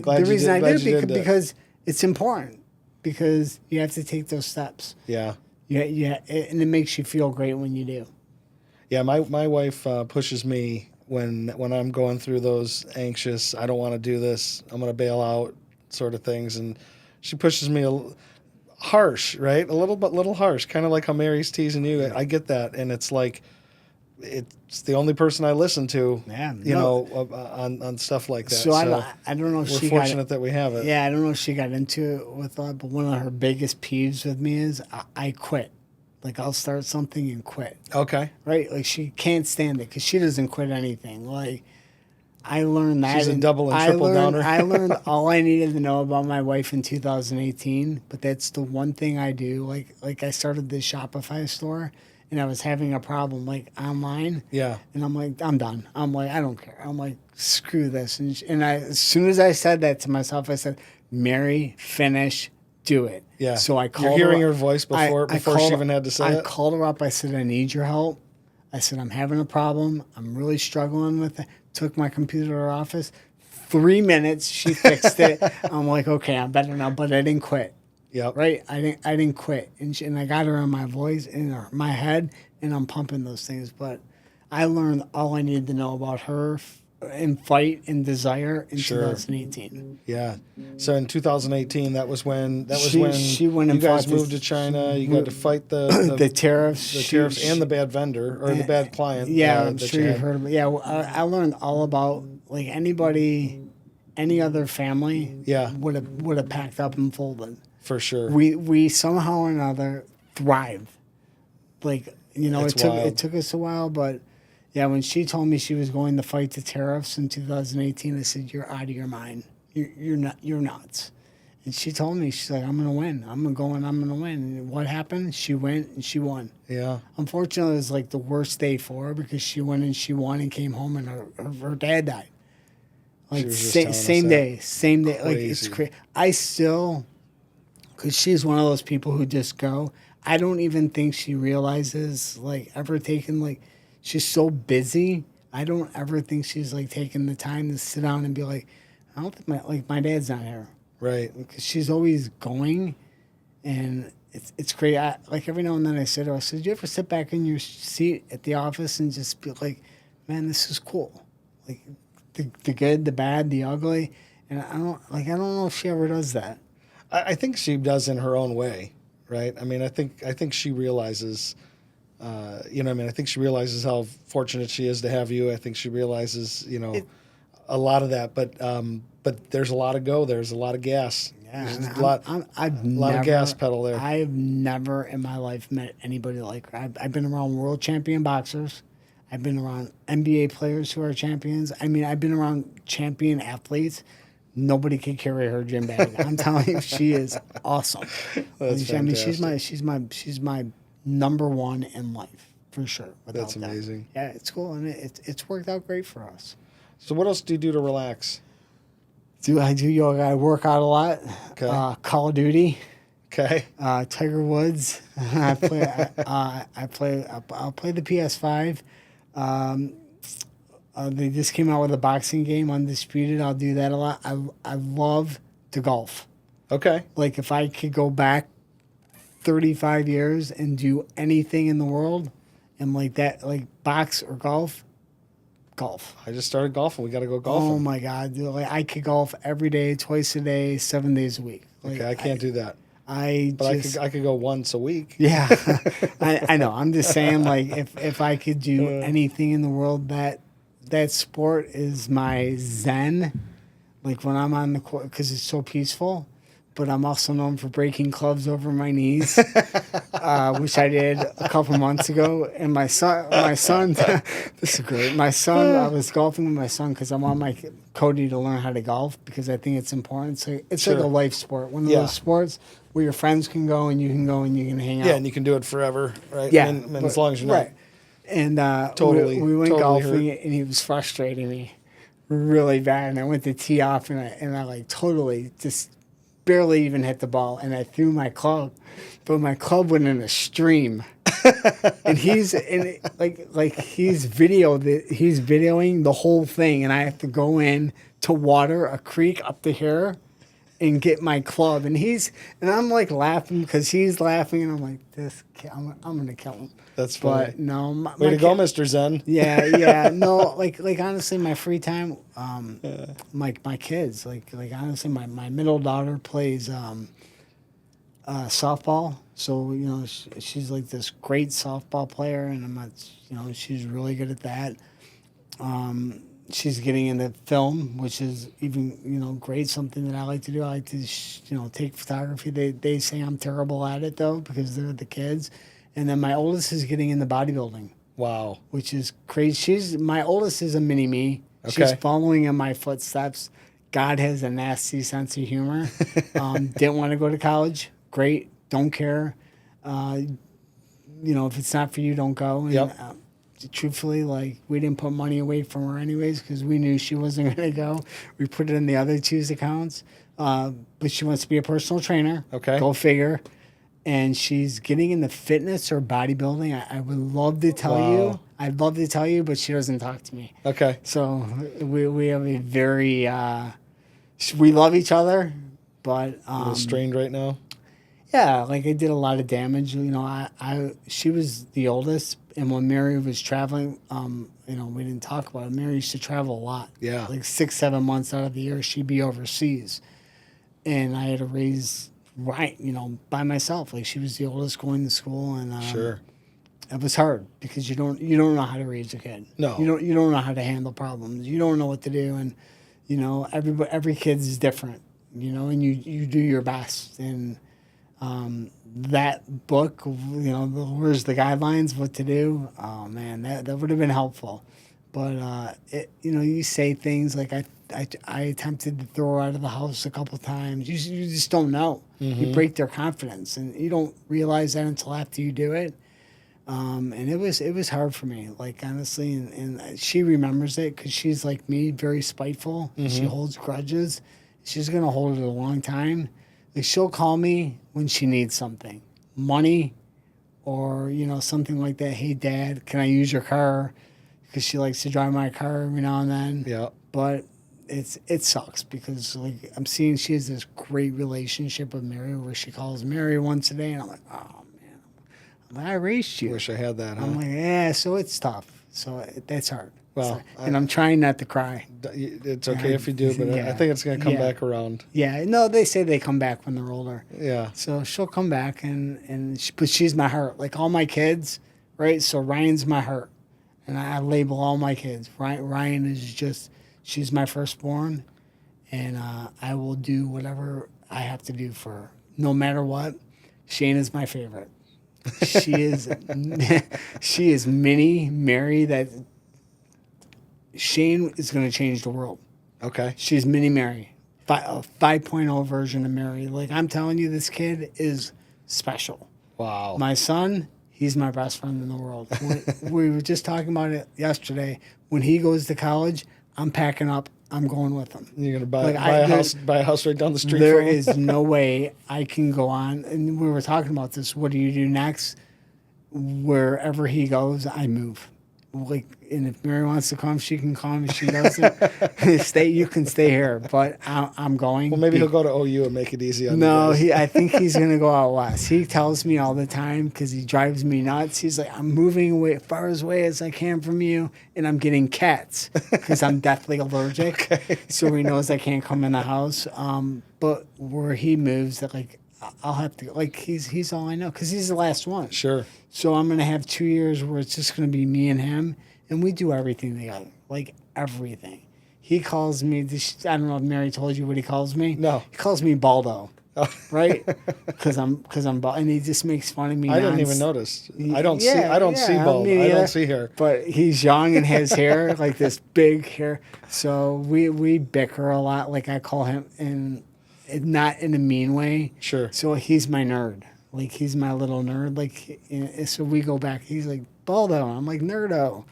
the reason I do because it's important, because you have to take those steps. Yeah. Yeah, and it makes you feel great when you do. Yeah, my wife pushes me when I'm going through those anxious, I don't want to do this, I'm going to bail out sort of things, and she pushes me harsh, right? A little harsh, kind of like how Mary's teasing you. I get that, and it's like it's the only person I listen to, on stuff like that. So I don't know if we're fortunate that we have it. Yeah, I don't know if she got into it with that, but one of her biggest peeves with me is I quit. Like I'll start something and quit. Okay. Right? Like she can't stand it because she doesn't quit anything. Like I learned that. She's a double and triple downer. I learned all I needed to know about my wife in 2018, but that's the one thing I do. Like I started this Shopify store, and I was having a problem like online. Yeah. And I'm like, I'm done. I'm like, I don't care. I'm like, screw this. And as soon as I said that to myself, I said, Mary, finish, do it. Yeah. So I called You're hearing her voice before she even had to say it? I called her up. I said, I need your help. I said, I'm having a problem. I'm really struggling with it. Took my computer to her office. 3 minutes, she fixed it. I'm like, okay, I'm better now, but I didn't quit. Yep. Right? I didn't quit. And I got her in my voice, in my head, and I'm pumping those things. But I learned all I needed to know about her and fight and desire in 2018. Yeah. So in 2018, that was when she went and you guys moved to China. You got to fight the tariffs, and the bad vendor or the bad client. Yeah, I'm sure you've heard of it. Yeah, I learned all about like any other family. Yeah. would have packed up and folded. For sure. We somehow or another thrived. Like it took us a while, but. Yeah, when she told me she was going to fight the tariffs in 2018, I said, "You're out of your mind. You're nuts." And she told me, she's like, "I'm gonna win. I'm gonna go and I'm gonna win." And what happened? She went and she won. Yeah. Unfortunately, it was like the worst day for her because she went and she won and came home and her dad died. Like same day. Crazy. Like it's crazy. I still, because she's one of those people who just go. I don't even think she realizes like ever taken like. She's so busy. I don't ever think she's like taking the time to sit down and be like, I don't think my dad's not here. Right. Because she's always going, and it's great. Like every now and then I said to her, do you ever sit back in your seat at the office and just be like, man, this is cool. Like the good, the bad, the ugly. And I don't know if she ever does that. I think she does in her own way, right? I mean, I think she realizes. I think she realizes how fortunate she is to have you. I think she realizes, a lot of that. But there's a lot of go. There's a lot of gas. Yeah, There's and a lot, I've lot never, of gas pedal there. I've never in my life met anybody like her. I've been around world champion boxers. I've been around NBA players who are champions. I mean, I've been around champion athletes. Nobody can carry her gym bag. I'm telling you, she is awesome. That's I mean, fantastic. she's my number one in life for sure. That's Without amazing. that. Yeah, it's cool, and it's worked out great for us. So what else do you do to relax? I do yoga. I work out a lot. Okay. Call of Duty. Okay. Tiger Woods. I'll play the PS5. They just came out with a boxing game, Undisputed. I'll do that a lot. I love to golf. Okay. Like if I could go back 35 years and do anything in the world, and like that, like box or golf. I just started golfing. We got to go Oh golfing. my God, dude, like I could golf every day, twice a day, 7 days a week. Like, Okay, I can't do that. But I could go once a week. Yeah, I know. I'm just saying, like, if I could do anything in the world, that sport is my zen. Like when I'm on the court, because it's so peaceful. But I'm also known for breaking clubs over my knees, which I did a couple months ago. And my son, this is great. My son, I was golfing with my son because I want my Cody to learn how to golf because I think it's important. So it's like a life sport, one of those sports where your friends can go and you can hang out. Yeah, and you can do it forever, right? Yeah, and as long as you're not right. And we went totally golfing, hurt. and he was frustrating me really bad. And I went to tee off, and I like totally just barely even hit the ball, and I threw my club, but my club went in a stream. And he's videoing the whole thing, and I have to go in to water a creek up the here and get my club, and I'm like laughing because he's laughing, and I'm like, this kid, I'm gonna kill him. That's funny. But no, Way to go, Mr. Zen. yeah, no, like honestly, my free time, my kids, like honestly, my middle daughter plays softball, so she's like this great softball player, and I'm not, she's really good at that. She's getting into film, which is even great. Something that I like to do. I like to take photography. They say I'm terrible at it though because they're the kids. And then my oldest is getting into bodybuilding. Wow. Which is crazy. My oldest is a mini me. Okay. She's following in my footsteps. God has a nasty sense of humor. Didn't want to go to college. Great. Don't care. If it's not for you, don't go. And, yep. Truthfully, like we didn't put money away from her anyways because we knew she wasn't going to go. We put it in the other two's accounts. But she wants to be a personal trainer. Okay. Go figure. And she's getting into fitness or bodybuilding. I would love to tell you. I'd love to tell you, but she doesn't talk to me. Okay. So we have a very we love each other, but a little strained right now. Yeah, like I did a lot of damage. She was the oldest, and when Mary was traveling, we didn't talk about it. Mary used to travel a lot. Yeah. Like 6-7 months out of the year, she'd be overseas, and I had to raise. Right, by myself. Like she was the oldest going to school, and sure, it was hard because you don't know how to raise a kid. No, you don't know how to handle problems. You don't know what to do, and every kid is different. And you do your best. And that book, where's the guidelines, what to do. Oh man, that would have been helpful. But you say things like I attempted to throw her out of the house a couple times. You just don't know. Mm-hmm. You break their confidence, and you don't realize that until after you do it. And it was hard for me, like honestly. And she remembers it because she's like me, very spiteful. Mm-hmm. She holds grudges. She's gonna hold it a long time. Like she'll call me when she needs something, money, or something like that. Hey, Dad, can I use your car? Because she likes to drive my car every now and then. Yeah. But it sucks because like I'm seeing she has this great relationship with Mary where she calls Mary once a day, and I'm like, oh man, I'm like, I raised you. Wish I had that. Huh? I'm like, yeah. So it's tough. So that's hard. Well, and I'm trying not to cry. It's okay if you do, but I think it's going to come back around. Yeah. No, they say they come back when they're older. Yeah. So she'll come back, but she's my heart. Like all my kids, right? So Ryan's my heart. And I label all my kids. Ryan is just, she's my firstborn, and I will do whatever I have to do for her. No matter what, Shane is my favorite. She is she is mini Mary. That Shane is going to change the world. Okay. She's mini Mary, a 5.0 version of Mary. Like, I'm telling you, this kid is special. Wow. My son, he's my best friend in the world. We were just talking about it yesterday. When he goes to college, I'm packing up. I'm going with him. You're going to buy a house right down the street There from him? is no way I can go on. And we were talking about this. What do you do next? Wherever he goes, I move. Like, and if Mary wants to come, she can come. If she doesn't, you can stay here. But I'm going. Well, maybe he'll go to OU and make it easy on No, you guys. I think he's going to go out west. He tells me all the time because he drives me nuts. He's like, I'm moving away, far as I can from you, and I'm getting cats because I'm deathly allergic. Okay. So he knows I can't come in the house. But where he moves, like, I'll have to, like, he's all I know because he's the last one. Sure. So I'm going to have 2 years where it's just going to be me and him, and we do everything together, like everything. He calls me, I don't know if Mary told you what he calls me. No. He calls me Baldo, right? Because I'm bald, and he just makes fun of me. I didn't even notice. I don't see Yeah, bald. me I don't neither. see hair. But he's young and has hair, like this big hair. So we bicker a lot. Like, I call him, and not in a mean way. Sure. So he's my nerd. Like, he's my little nerd. Like, so we go back. He's like, Baldo. I'm like, Nerdo.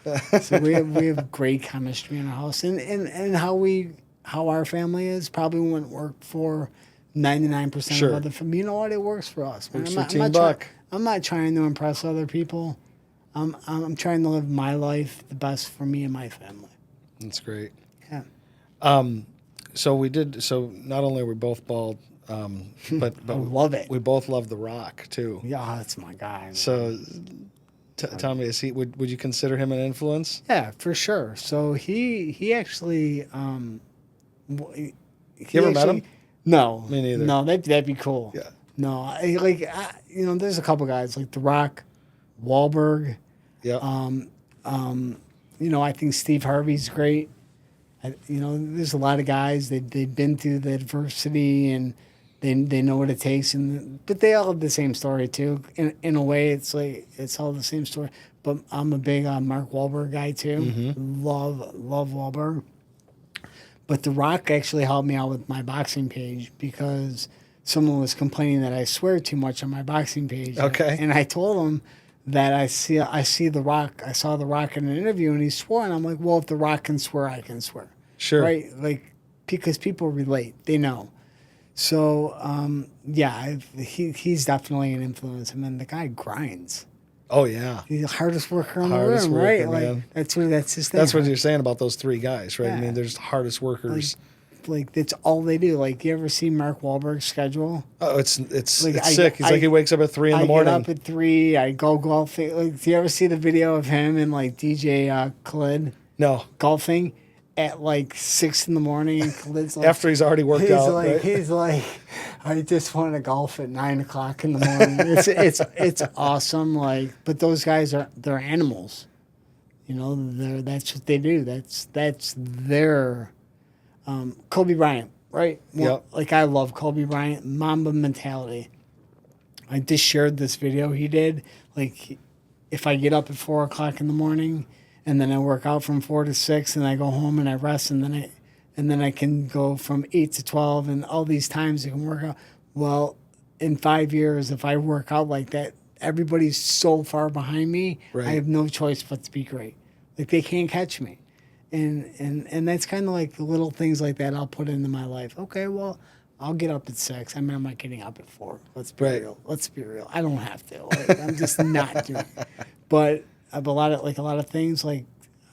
So we have great chemistry in our house. And how our family is probably wouldn't work for 99% Sure. of other families. You know what? It works for us. Man. Works for Team Buck. I'm not trying to impress other people. I'm trying to live my life the best for me and my family. That's great. Yeah. So not only are we both bald, but I love it. We both love The Rock too. Yeah, that's my guy. Man. So tell me, would you consider him an influence? Yeah, for sure. So he actually You ever met him? No, Me neither. No, that'd be cool. Yeah. No, there's a couple guys like The Rock, Wahlberg. Yeah. I think Steve Harvey's great. There's a lot of guys they've been through the adversity and they know what it takes, but they all have the same story too. In a way, it's like it's all the same story. But I'm a big Mark Wahlberg guy too. Mm-hmm. Love Wahlberg. But The Rock actually helped me out with my boxing page because someone was complaining that I swear too much on my boxing page. Okay. And I told him that I see The Rock. I saw The Rock in an interview and he swore, and I'm like, well, if The Rock can swear, I can swear. Sure. Right? Like, because people relate, they know. So he's definitely an influence. I mean, the guy grinds. Oh yeah. He's the hardest worker in Hardest the room, worker, right? Like man. that's his thing. That's what you're saying about those three guys, right? I Yeah. mean, there's hardest workers. Like that's all they do. Like, you ever see Mark Wahlberg's schedule? Oh, it's Like, sick. He's like he wakes up at 3 in the morning. I get up at 3. I go golfing. Like, do you ever see the video of him and like DJ Khalid No. golfing at like 6 in the morning? And Khalid's like, After he's already worked out, right? He's like, I just want to golf at 9 o'clock in the morning. It's awesome. Like, but those guys they're animals. That's what they do. That's their Kobe Bryant, right? Yep. Like, I love Kobe Bryant, Mamba mentality. I just shared this video he did. Like, if I get up at 4 o'clock in the morning and then I work out from 4 to 6 and I go home and I rest and then I can go from 8 to 12 and all these times I can work out. Well, in 5 years, if I work out like that, everybody's so far behind me. Right. I have no choice but to be great. Like, they can't catch me. And that's kind of like the little things like that I'll put into my life. Okay, well, I'll get up at 6. I mean, I'm not getting up at 4. Let's be Right. real. Let's be real. I don't have to. Like, I'm just not doing it. But I have a lot of things like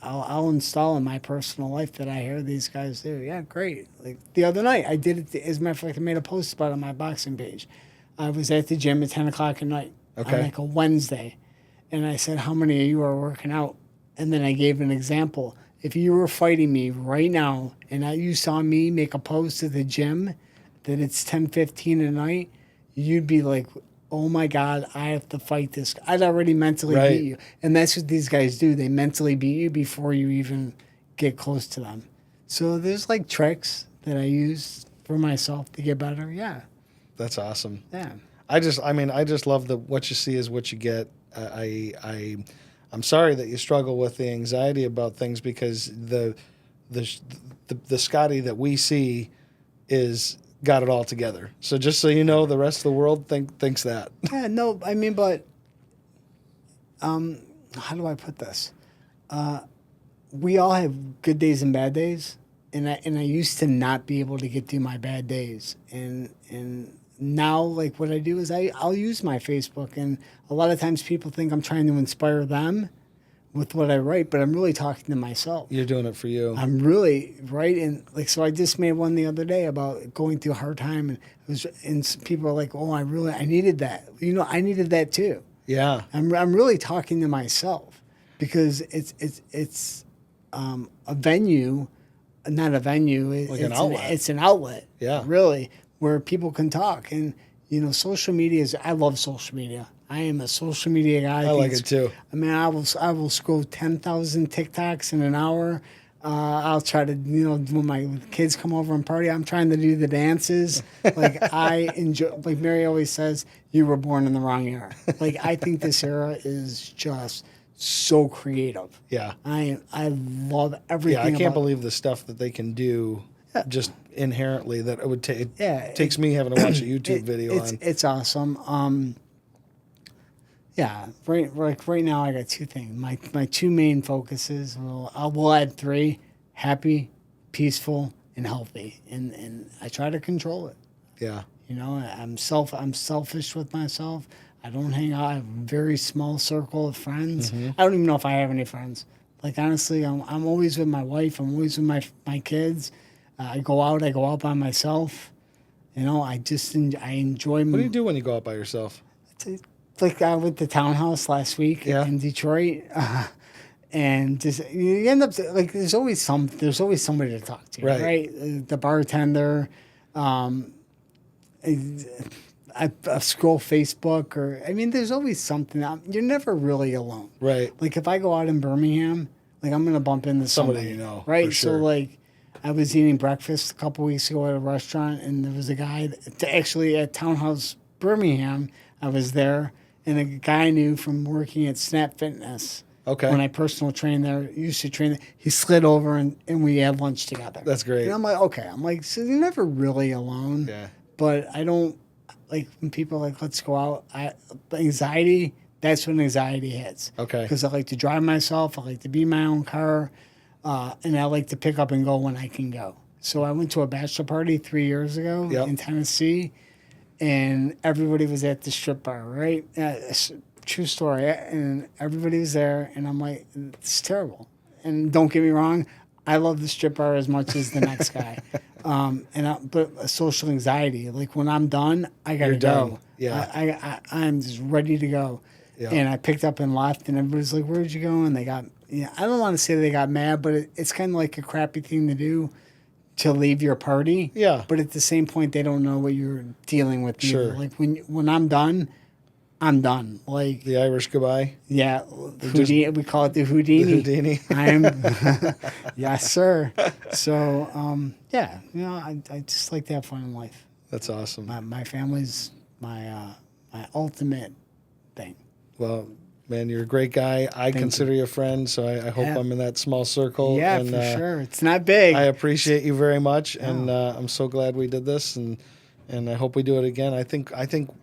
I'll install in my personal life that I hear these guys do. Yeah, great. Like, the other night, I did it. As a matter of fact, I made a post about it on my boxing page. I was at the gym at 10 o'clock at night Okay. on like a Wednesday. And I said, how many of you are working out? And then I gave an example. If you were fighting me right now and you saw me make a post at the gym that it's 10:15 at night, you'd be like, oh my God, I have to fight this. I'd already mentally Right. beat you. And that's what these guys do. They mentally beat you before you even get close to them. So there's like tricks that I use for myself to get better. Yeah. That's awesome. Yeah. I just love what you see is what you get. I'm sorry that you struggle with the anxiety about things, because the Scotty that we see is got it all together. So just so you know, the rest of the world thinks that. Yeah, no, I mean, but how do I put this? We all have good days and bad days, and I used to not be able to get through my bad days, and now, like, what I do is I'll use my Facebook, and a lot of times people think I'm trying to inspire them with what I write, but I'm really talking to myself. You're doing it for you. I'm really right, and like, so I just made one the other day about going through a hard time, and people are like, "Oh, I needed that." You know, I needed that too. Yeah. I'm really talking to myself, because it's a venue, not a venue. Like an outlet. It's an outlet. Yeah. Really, where people can talk, and social media is. I love social media. I am a social media guy. I like it too. I mean, I will scroll 10,000 TikToks in an hour. I'll try to, when my kids come over and party, I'm trying to do the dances. Like, I enjoy, like Mary always says, you were born in the wrong era. Like, I think this era is just so creative. Yeah. I love everything. Yeah, I can't believe the stuff that they can do just inherently that it would take. It takes me having to watch a YouTube video on. It's awesome. Yeah, right now I got two things. My two main focuses. We'll add three: happy, peaceful, and healthy. And I try to control it. Yeah. I'm selfish with myself. I don't hang out. I have a very small circle of friends. Mm-hmm. I don't even know if I have any friends. Like, honestly, I'm always with my wife. I'm always with my kids. I go out by myself. I enjoy. What do you do when you go out by yourself? Like, I went to Townhouse last week in Detroit, and just you end up like there's always somebody to talk to, right? The bartender, I scroll Facebook, there's always something. You're never really alone, Right. Like, if I go out in Birmingham, like, I'm gonna bump into somebody, right? For sure. So, like, I was eating breakfast a couple weeks ago at a restaurant, and there was a guy actually at Townhouse Birmingham. I was there. And a guy I knew from working at Snap Fitness. Okay. When I personal trained there, used to train there, he slid over and we had lunch together. That's great. And I'm like, okay. So you're never really alone. Yeah. But I don't, like, when people are like, let's go out, anxiety, that's when anxiety hits. Okay. Because I like to drive myself, I like to be in my own car, and I like to pick up and go when I can go. So I went to a bachelor party 3 years ago in Tennessee. And everybody was at the strip bar, right? True story. And everybody was there, and I'm like, it's terrible. And don't get me wrong, I love the strip bar as much as the next guy. But social anxiety, like, when I'm done, I gotta go. Yeah. I'm just ready to go. Yeah. And I picked up and left, and everybody's like, "Where'd you go?" And they got, I don't want to say they got mad, but it's kind of like a crappy thing to do. To leave your party, but at the same point, they don't know what you're dealing with. Sure. Either. Like, when I'm done, I'm done. Like, the Irish goodbye. Yeah, Houdini. We call it the Houdini. The Houdini. I'm, yes, sir. So, I just like to have fun in life. That's awesome. My family's my ultimate thing. Well, man, you're a great guy. I consider you a friend, so I hope I'm in that small circle. Yeah, and, for sure. It's not big. I appreciate you very much, and I'm so glad we did this, and I hope we do it again. I think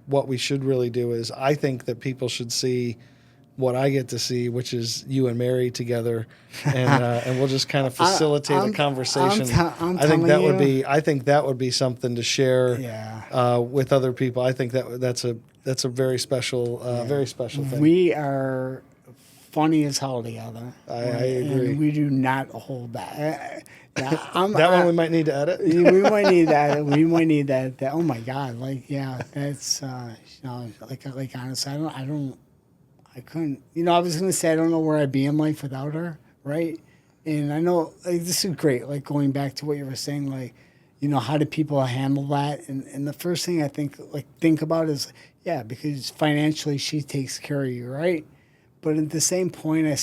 what we should really do is I think that people should see what I get to see, which is you and Mary together, and we'll just kind of facilitate a conversation. I think that would be something to share with other people. I think that's a very special thing. We are funny as hell together. I agree. And we do not hold back. One we might need to edit. We might need that. We might need that. Oh my God! That's like honestly, I couldn't. I was gonna say I don't know where I'd be in life without her, right? And I know this is great. Like, going back to what you were saying, like, how do people handle that? And the first thing I think about is, because financially she takes care of you, right? But at the same point, I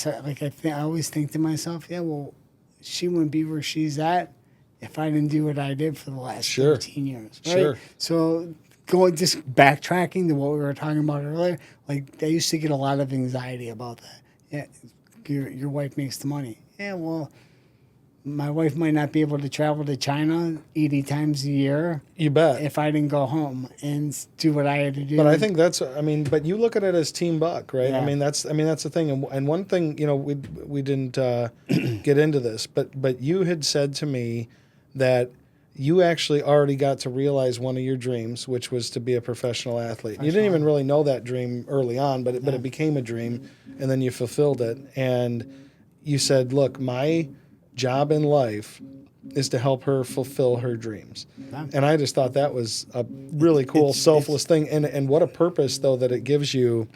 always think to myself, well, she wouldn't be where she's at if I didn't do what I did for the last 15 years, right? Sure. So just backtracking to what we were talking about earlier, like I used to get a lot of anxiety about that. Yeah, your wife makes the money. Yeah, well, my wife might not be able to travel to China 80 times a year. You bet. If I didn't go home and do what I had to do. But I think but you look at it as Team Buck, right? Yeah. That's the thing. And one thing, we didn't get into this, but you had said to me that you actually already got to realize one of your dreams, which was to be a professional athlete. You didn't even really know that dream early on, but it became a dream, and then you fulfilled it. And you said, look, my job in life is to help her fulfill her dreams. Yeah. And I just thought that was a really cool, selfless thing. And what a purpose, though, that it gives you,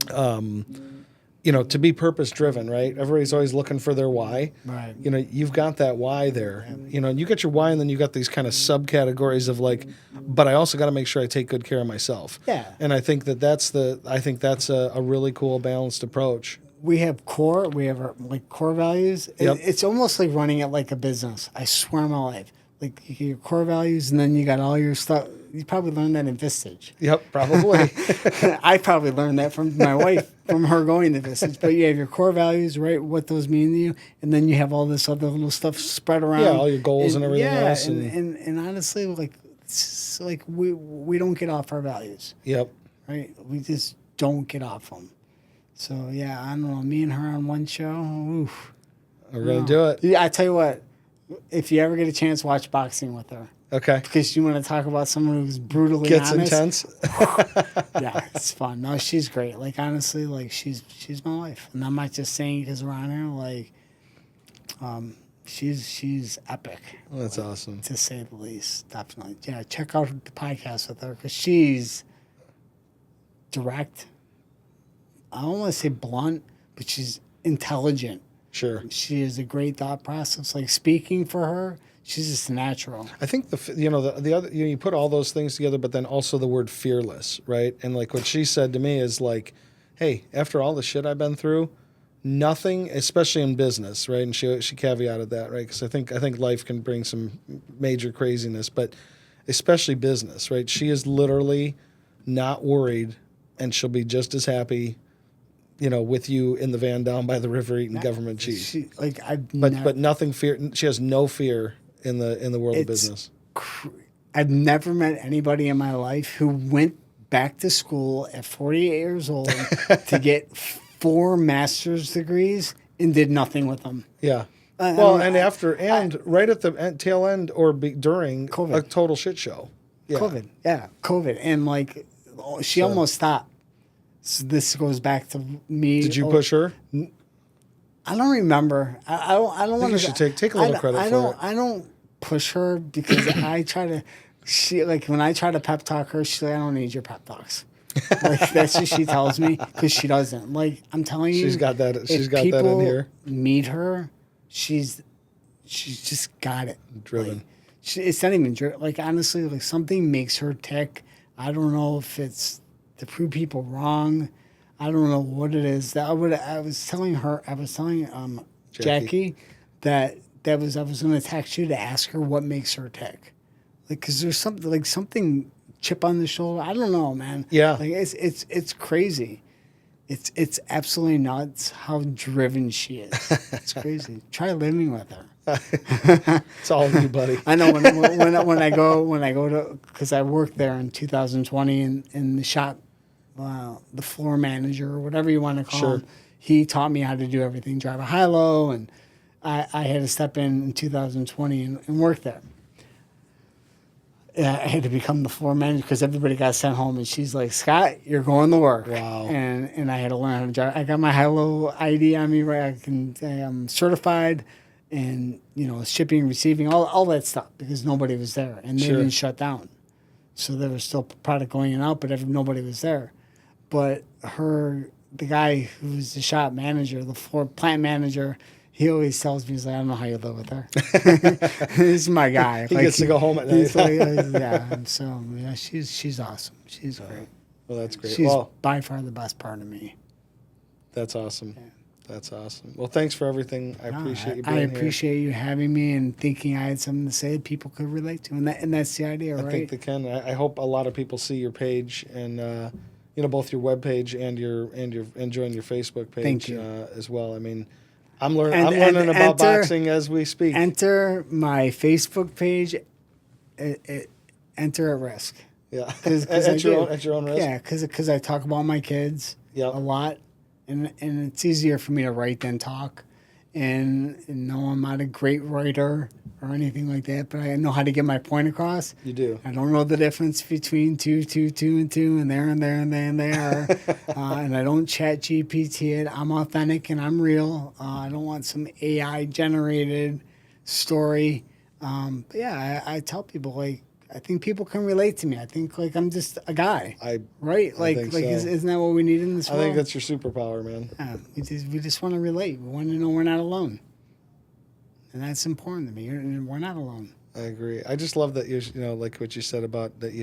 to be purpose-driven, right? Everybody's always looking for their why. Right. You've got that why there. Yeah. You get your why, and then you got these kind of subcategories of like, but I also got to make sure I take good care of myself. Yeah. And I think that's a really cool, balanced approach. We have our core values. Yep. It's almost like running it like a business. I swear on my life. Like you get your core values, and then you got all your stuff. You probably learned that in Vistage. Yep, probably. I probably learned that from my wife, from her going to Vistage. But you have your core values, right? What those mean to you, and then you have all this other little stuff spread around. Yeah, all your goals and everything else. And honestly, we don't get off our values. Yep. Right. We just don't get off them. So, yeah, I don't know. Me and her on one show. Oof. We're going to do it. Yeah, I tell you what. If you ever get a chance, watch boxing with her. Okay. Because you want to talk about someone who's brutally Gets honest. intense. Yeah, it's fun. No, she's great. Like, honestly, like, she's my wife. And I'm not just saying because we're on her. Like, she's epic. Well, that's awesome. To say the least. Definitely. Yeah, check out the podcast with her because she's direct. I don't want to say blunt, but she's intelligent. Sure. She has a great thought process. Like speaking for her, she's just natural. I think the other you put all those things together, but then also the word fearless, right? And like what she said to me is like, hey, after all the shit I've been through, nothing, especially in business, right? And she caveated that, right? Because I think life can bring some major craziness, but especially business, right? She is literally not worried, and she'll be just as happy, with you in the van down by the river eating government cheese. But nothing fear. She has no fear in the world of business. I've never met anybody in my life who went back to school at 48 years old to get 4 master's degrees and did nothing with them. Yeah. Right at the tail end or during COVID. A total shit show. Yeah. COVID. And she almost stopped. So this goes back to me. Did you push her? I don't remember. I don't want to. You should take a little credit for it. I don't push her because I try to. When I try to pep talk her, she's like, I don't need your pep talks. That's what she tells me because she doesn't. I'm telling you, she's got that. She's got that in here. Meet her. She's just got it. Driven. It's not even driven. Honestly, something makes her tick. I don't know if it's to prove people wrong. I don't know what it is. I was telling Jackie that I was going to text you to ask her what makes her tick. Because there's something chip on the shoulder. I don't know, man. Yeah. It's crazy. It's absolutely nuts how driven she is. It's crazy. Try living with her. It's all you, buddy. I know when I go to, because I worked there in 2020 in the shop, the floor manager or whatever you want to call him. He taught me how to do everything, drive a high-low, and I had to step in 2020 and work there. I had to become the floor manager because everybody got sent home, and she's like, Scott, you're going to work. Wow. And I had to learn how to drive. I got my high-low ID on me, right? I'm certified, and shipping, receiving, all that stuff because nobody was there, and they didn't shut down. So there was still product going in and out, but nobody was there. But the guy who's the shop manager, the floor plant manager, he always tells me, he's like, I don't know how you live with her. He's my guy. He gets to go home at night. She's awesome. She's great. Well, that's great. She's by far the best part of me. That's awesome. Yeah. That's awesome. Well, thanks for everything. I appreciate you being I here. appreciate you having me and thinking I had something to say that people could relate to, and that's the idea, right? I think they can. I hope a lot of people see your page and both your web page and your enjoying your Facebook page. Thank you. As well. I mean, I'm learning about boxing as we speak. Enter my Facebook page. Enter at risk. Yeah, at your own risk. Yeah, because I talk about my kids a lot, and it's easier for me to write than talk. And no, I'm not a great writer or anything like that, but I know how to get my point across. You do. I don't know the difference between two, and there, and there, and there, and there. And I don't chat GPT it. I'm authentic and I'm real. I don't want some AI generated story. But yeah, I tell people, like, I think people can relate to me. I think, like, I'm just a guy, right? Like, think so. Isn't that what we need in this world? I think that's your superpower, man. We just want to relate. We want to know we're not alone, and that's important to me. We're not alone. I agree. I just love that like what you said about that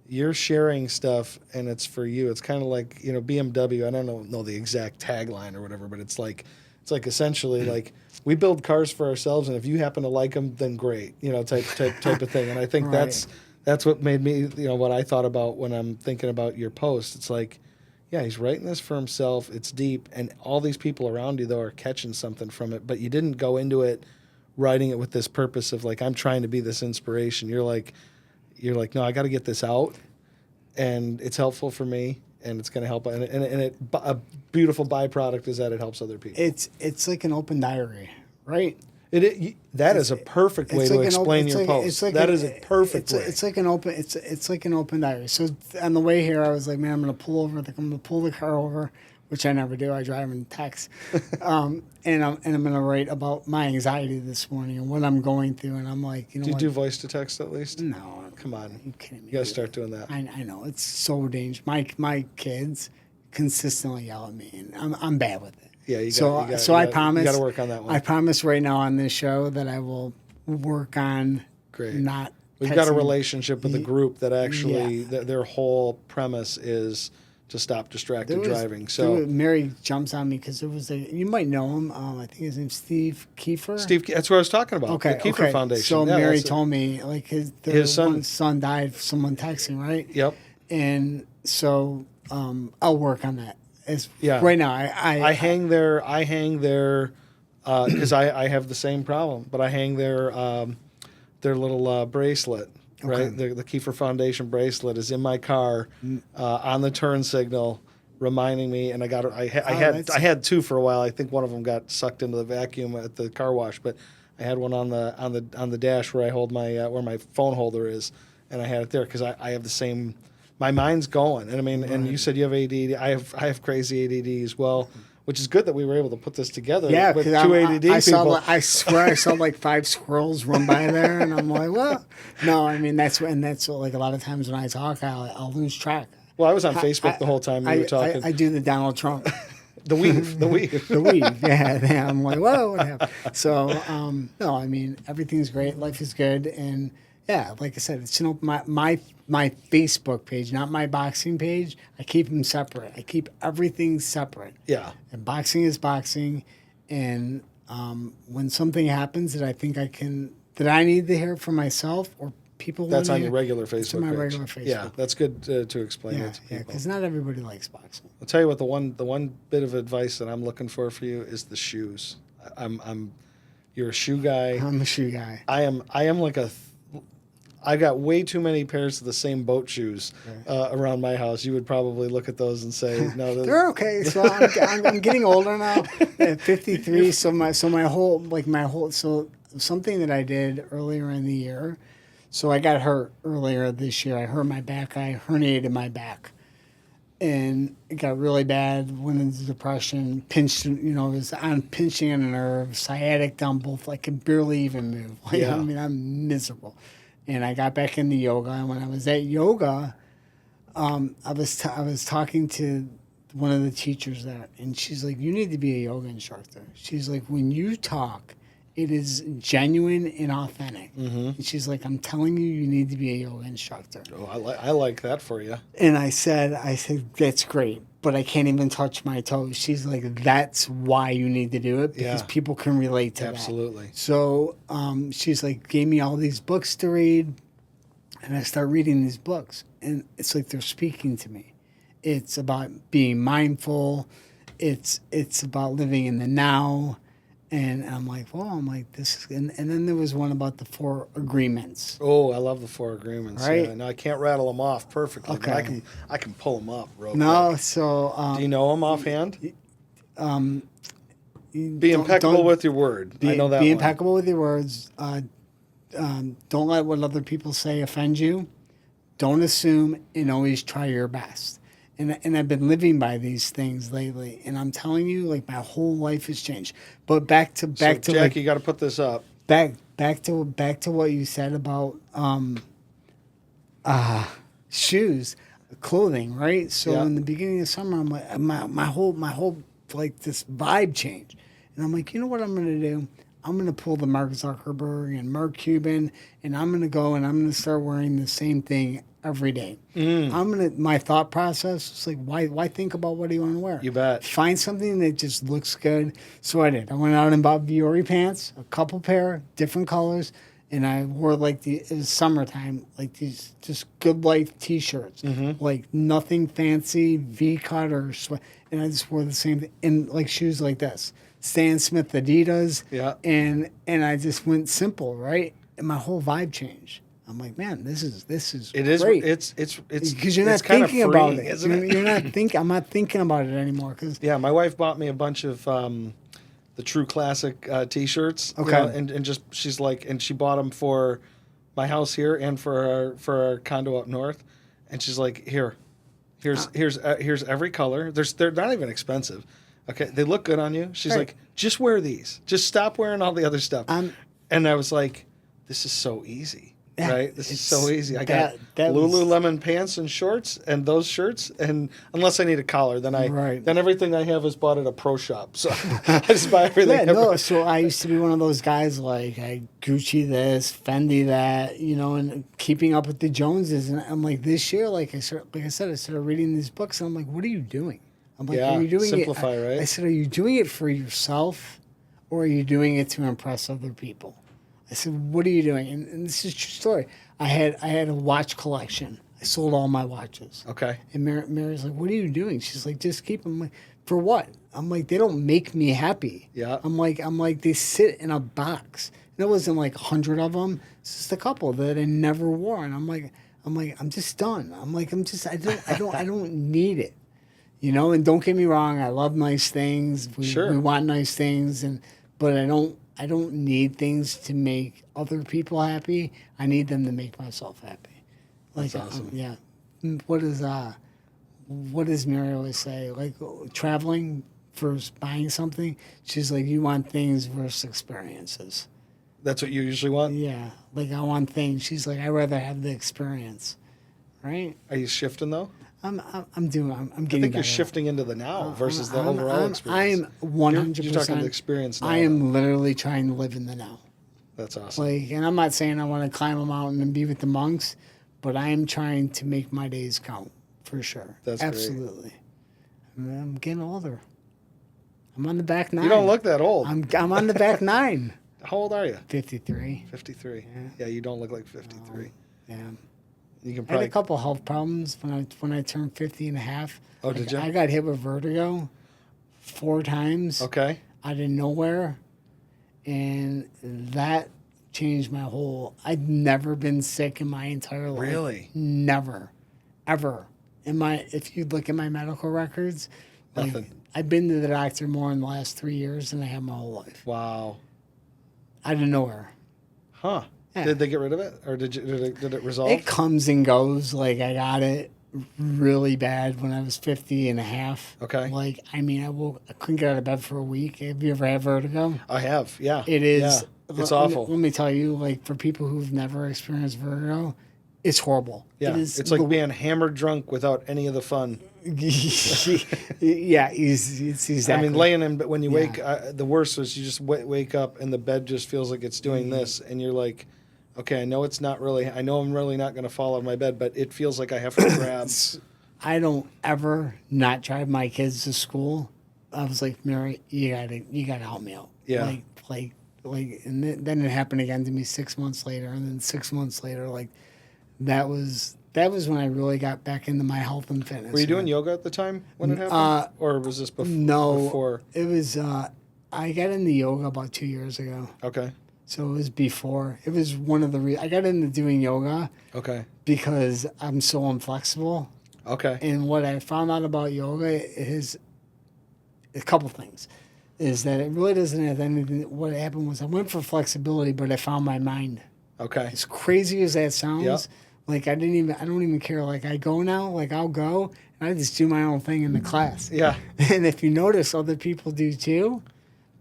you're sharing stuff and it's for you. It's kind of like BMW. I don't know the exact tagline or whatever, but it's like essentially like we build cars for ourselves, and if you happen to like them, then great, type of thing. And I think Right. that's what made me, what I thought about when I'm thinking about your post. It's like, yeah, he's writing this for himself. It's deep, and all these people around you though are catching something from it. But you didn't go into it writing it with this purpose of like I'm trying to be this inspiration. You're like, no, I got to get this out, and it's helpful for me. And it's going to help, and a beautiful byproduct is that it helps other people. It's like an open diary, right? That is a perfect way to explain your post. That is a perfect way. It's like an open diary. So on the way here, I was like, man, I'm going to pull over. I'm going to pull the car over, which I never do. I drive in text, and I'm going to write about my anxiety this morning and what I'm going through. And I'm like, do you do voice to text at least? No. Come on. Are you kidding me? You got to start doing that. I know. It's so dangerous. My kids consistently yell at me, and I'm bad with it. Yeah, I promise. You got to work on that one. I promise right now on this show that I will work on not. We've got a relationship with a group that actually their whole premise is to stop distracted driving. So Mary jumps on me because there was you might know him. I think his name's Steve Kiefer. That's what I was talking about. Okay, the Kiefer Foundation. So Mary told me like his son died from someone texting, right? Yep. And so I'll work on that. Right now I hang there because I have the same problem, but I hang their little bracelet. Okay. Right, the Kiefer Foundation bracelet is in my car on the turn signal, reminding me. And I had two for a while. I think one of them got sucked into the vacuum at the car wash, but I had one on the dash where I hold where my phone holder is, and I had it there because I have the same. My mind's going, and I mean, and you said you have ADD. I have crazy ADD as well. Which is good that we were able to put this together with two ADD people. I swear I saw like 5 squirrels run by there, and I'm like, well, no, I mean, that's like a lot of times when I talk, I'll lose track. Well, I was on Facebook the whole time you were talking. I do the Donald Trump. The weave. The weave, yeah. I'm like, whoa, what happened? So, no, I mean, everything's great. Life is good, and yeah, like I said, it's my Facebook page, not my boxing page. I keep them separate. I keep everything separate. Yeah. And boxing is boxing. And when something happens that I think that I need to hear for myself or people want to hear. That's on your regular Facebook page. My regular Facebook. Yeah, that's good to explain it to people. Yeah, because not everybody likes boxing. I'll tell you what, the one bit of advice that I'm looking for you is the shoes. You're a shoe guy. I'm a shoe guy. I am like I got way too many pairs of the same boat shoes around my house. You would probably look at those and say, "No, they're okay." So I'm getting older now, at 53. So something that I did earlier in the year. So I got hurt earlier this year. I hurt my back. I herniated my back, and it got really bad. Went into depression. Pinched, pinching on a nerve. Sciatic down both. I could barely even move. I mean, I'm miserable. And I got back into yoga, and when I was at yoga, I was talking to one of the teachers there, and she's like, "You need to be a yoga instructor." She's like, "When you talk, it is genuine and authentic." Mm-hmm. And she's like, "I'm telling you, you need to be a yoga instructor." Oh, I like that for you. And I said, "That's great." but I can't even touch my toes. She's like, that's why you need to do it, because Yeah. people can relate to Absolutely. that. So she's like, gave me all these books to read, and I start reading these books, and it's like they're speaking to me. It's about being mindful. It's about living in the now. And I'm like, this is, and then there was one about the 4 agreements. Oh, I love the 4 agreements. Right. Yeah. No, I can't rattle them off perfectly, but Okay. I can pull them up real No, quick. so Do you know them offhand? Be don't- impeccable don't- with your word. I know that be one. impeccable with your words. Don't let what other people say offend you. Don't assume, and always try your best. And I've been living by these things lately, and I'm telling you, like, my whole life has changed. But back to Jack, like, you got to put this up. back to what you said about shoes, clothing, right? So Yeah. in the beginning of summer, I'm like, my whole like this vibe changed, and I'm like, you know what I'm gonna do? I'm gonna pull the Mark Zuckerberg and Mark Cuban, and I'm gonna go and I'm gonna start wearing the same thing every day. My thought process is like, why think about what do you want to wear? You bet. Find something that just looks good. So I did. I went out and bought Viore pants, a couple pair, different colors, and I wore like it was summertime, like these just good life T-shirts, like nothing fancy, V-cut or sweat, and I just wore the same thing, and like shoes like this, Stan Smith Adidas, Yeah. and I just went simple, right, and my whole vibe changed. I'm like, man, this is It is. great. It's Because you're not it's kind of thinking about freeing, it. isn't it? You're not thinking. I'm not thinking about it anymore. Because Yeah, my wife bought me a bunch of the True Classic T-shirts. you Okay. know, and just she's like, and she bought them for my house here and for our condo up north. And she's like, here's every color. They're not even expensive. Okay, they look good on you. She's Right. like, just wear these. Just stop wearing all the other stuff. And I was like, this is so easy. Yeah, Right, this is it's so easy. I that- got that was- Lululemon pants and shorts and those shirts, and unless I need a collar, then Right. then everything I have is bought at a pro shop. So I just buy everything. yeah, no. So I used to be one of those guys like I Gucci this, Fendi that, and keeping up with the Joneses. And I'm like, this year, like I said, I started reading these books, and I'm like, what are you doing? I'm like, Yeah, are you doing simplify, it? right? I said, are you doing it for yourself, or are you doing it to impress other people? I said, what are you doing? And this is a true story. I had a watch collection. I sold all my watches. Okay. And Mary's like, what are you doing? She's like, just keep them. Like, for what? I'm like, they don't make me happy. Yeah. I'm like, they sit in a box. And it wasn't like 100 of them. It's just a couple that I never wore. And I'm like, I'm just done. I don't need it. And don't get me wrong, I love nice things. Sure. We want nice things, but I don't need things to make other people happy. I need them to make myself happy. Like, That's awesome. yeah. What does Mary always say? Like, traveling versus buying something. She's like, you want things versus experiences. That's what you usually want? Yeah. Like, I want things. She's like, I'd rather have the experience. Right? Are you shifting though? I'm I getting think you're better. shifting into the now versus the overall experience. I'm 100%. You're talking the experience now. I am literally trying to live in the now. That's awesome. Like, and I'm not saying I want to climb a mountain and be with the monks, but I am trying to make my days count for sure. That's great. absolutely. I'm getting older. I'm on the back nine. You don't look that old. I'm on the back nine. How old are you? 53. 53. Yeah, you don't look like 53. Yeah. You can I had probably a couple health problems when I turned 50 and a half. Oh, did you? I got hit with vertigo 4 times Okay. out of nowhere, and that changed my whole. I'd never been sick in my entire life. Really? Never, ever. If you look at my medical records, like, Nothing. I've been to the doctor more in the last 3 years than I have my whole life. Wow. Out of nowhere. Huh. Yeah. Did they get rid of it, or did it resolve? It comes and goes. Like, I got it really bad when I was 50 and a half. Okay. Like, I couldn't get out of bed for a week. Have you ever had vertigo? I have. Yeah. It is. Yeah. It's let awful. me tell you, like, for people who've never experienced vertigo, it's horrible. Yeah. It is It's like being hammered drunk without any of the fun. yeah, it's exactly. I mean, laying in, but when you Yeah. wake, the worst was you just wake up and the bed just feels like it's doing this, and you're like, okay, I know it's not really. I know I'm really not going to fall out of my bed, but it feels like I have to grab I don't ever not drive my kids to school. I was like, Mary, you gotta help me out. Yeah. And then it happened again to me 6 months later, and then 6 months later, like that was when I really got back into my health and fitness. Were you doing yoga at the time when it happened, or was this before? No, before? It was. I got into yoga about 2 years ago. Okay. So it was before. It was one of the I got into doing yoga. Okay. Because I'm so inflexible. Okay. And what I found out about yoga is a couple things. Is that it really doesn't have anything. What happened was I went for flexibility, but I found my mind. Okay. As crazy as that sounds, yep. like I don't even care. Like I go now, like I'll go and I just do my own thing in the class. Yeah. And if you notice, other people do too,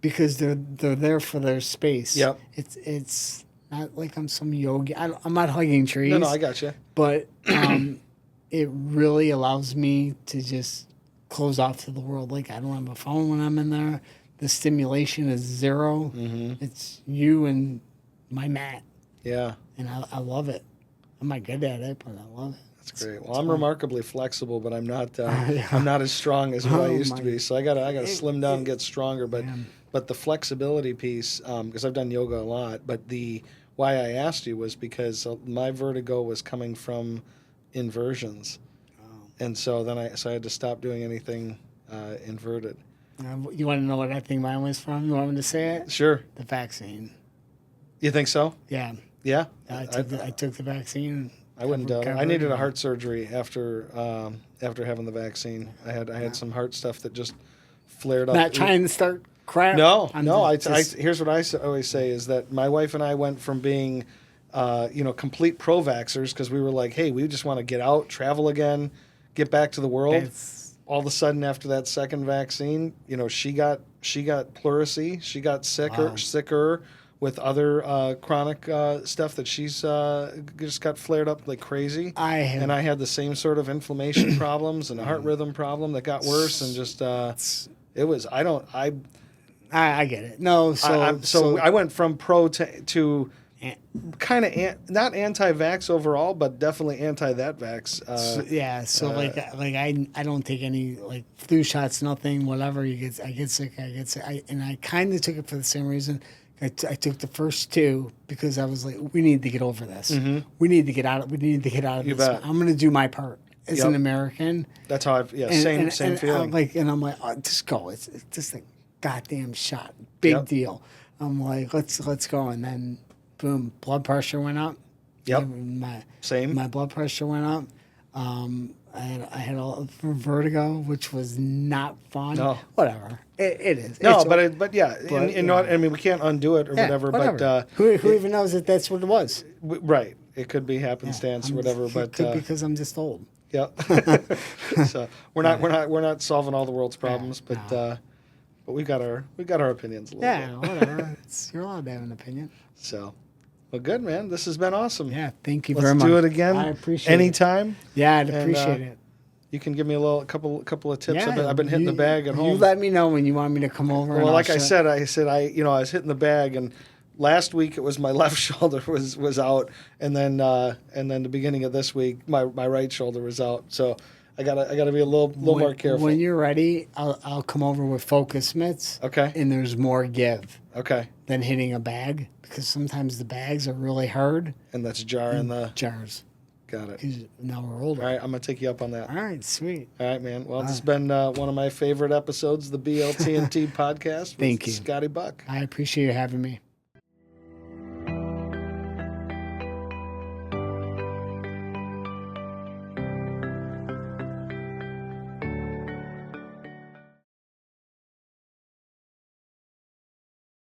because they're there for their space. Yep. It's not like I'm some yogi. I'm not hugging trees. No, I got you. But it really allows me to just close off to the world. Like I don't have a phone when I'm in there. The stimulation is zero. Mm-hmm. It's you and my mat. Yeah. And I love it. I'm not good at it, but I love it. That's great. Well, I'm remarkably flexible, but I'm not. I'm not as strong as what I used to be. So I gotta slim down and get stronger. But the flexibility piece, because I've done yoga a lot. But why I asked you was because my vertigo was coming from inversions, and so then I had to stop doing anything inverted. You want to know what I think mine was from? You want me to say it? Sure. The vaccine. You think so? Yeah. Yeah. I took the vaccine. I wouldn't doubt it. I needed a heart surgery after having the vaccine. I had some heart stuff that just flared up. Not trying to start crying. No. Here's what I always say is that my wife and I went from being, complete pro-vaxxers because we were like, hey, we just want to get out, travel again, get back to the world. All of a sudden, after that second vaccine, she got pleurisy. She got sicker with other chronic stuff that she's just got flared up like crazy. And I had the same sort of inflammation problems and a heart rhythm problem that got worse, and just it was. I get it. No, so I went from pro to kind of not anti-vax overall, but definitely anti-that vax. I don't take any like flu shots, nothing, whatever. I get sick. And I kind of took it for the same reason. I took the first two because I was like, we need to get over this. Mm-hmm. We need to get out of this. Bet. I'm going to do my part as an American. That's how same feeling. I'm like, oh, just go. It's just a goddamn shot. Big deal. I'm like, let's go. And then boom, blood pressure went up. Yep. My blood pressure went up. I had a vertigo, which was not fun. No. Whatever. It is. No, we can't undo it or whatever. But who even knows that that's what it was? Right. It could be happenstance or whatever. But could be because I'm just old. Yeah. So we're not solving all the world's problems, but we got our opinions a little bit. Yeah, whatever. You're allowed to have an opinion. So. Well, good, man. This has been awesome. Yeah, thank you very much. Let's do it again. I appreciate anytime. Yeah, I'd appreciate it. You can give me a couple of tips. Yeah, I've been hitting the bag at home. You let me know when you want me to come over. Well, like I said, I was hitting the bag, and last week it was my left shoulder was out, and then the beginning of this week my right shoulder was out. So I gotta be a little more careful. When you're ready, I'll come over with focus mitts. Okay. And there's more give. Okay. Than hitting a bag, because sometimes the bags are really hard. And that's jarring the jars. Got it. Now we're older. All right, I'm gonna take you up on that. All right, sweet. All right, man. Well, this has been one of my favorite episodes of the BLTnT podcast. Thank you, Scotty Buck. I appreciate you having me.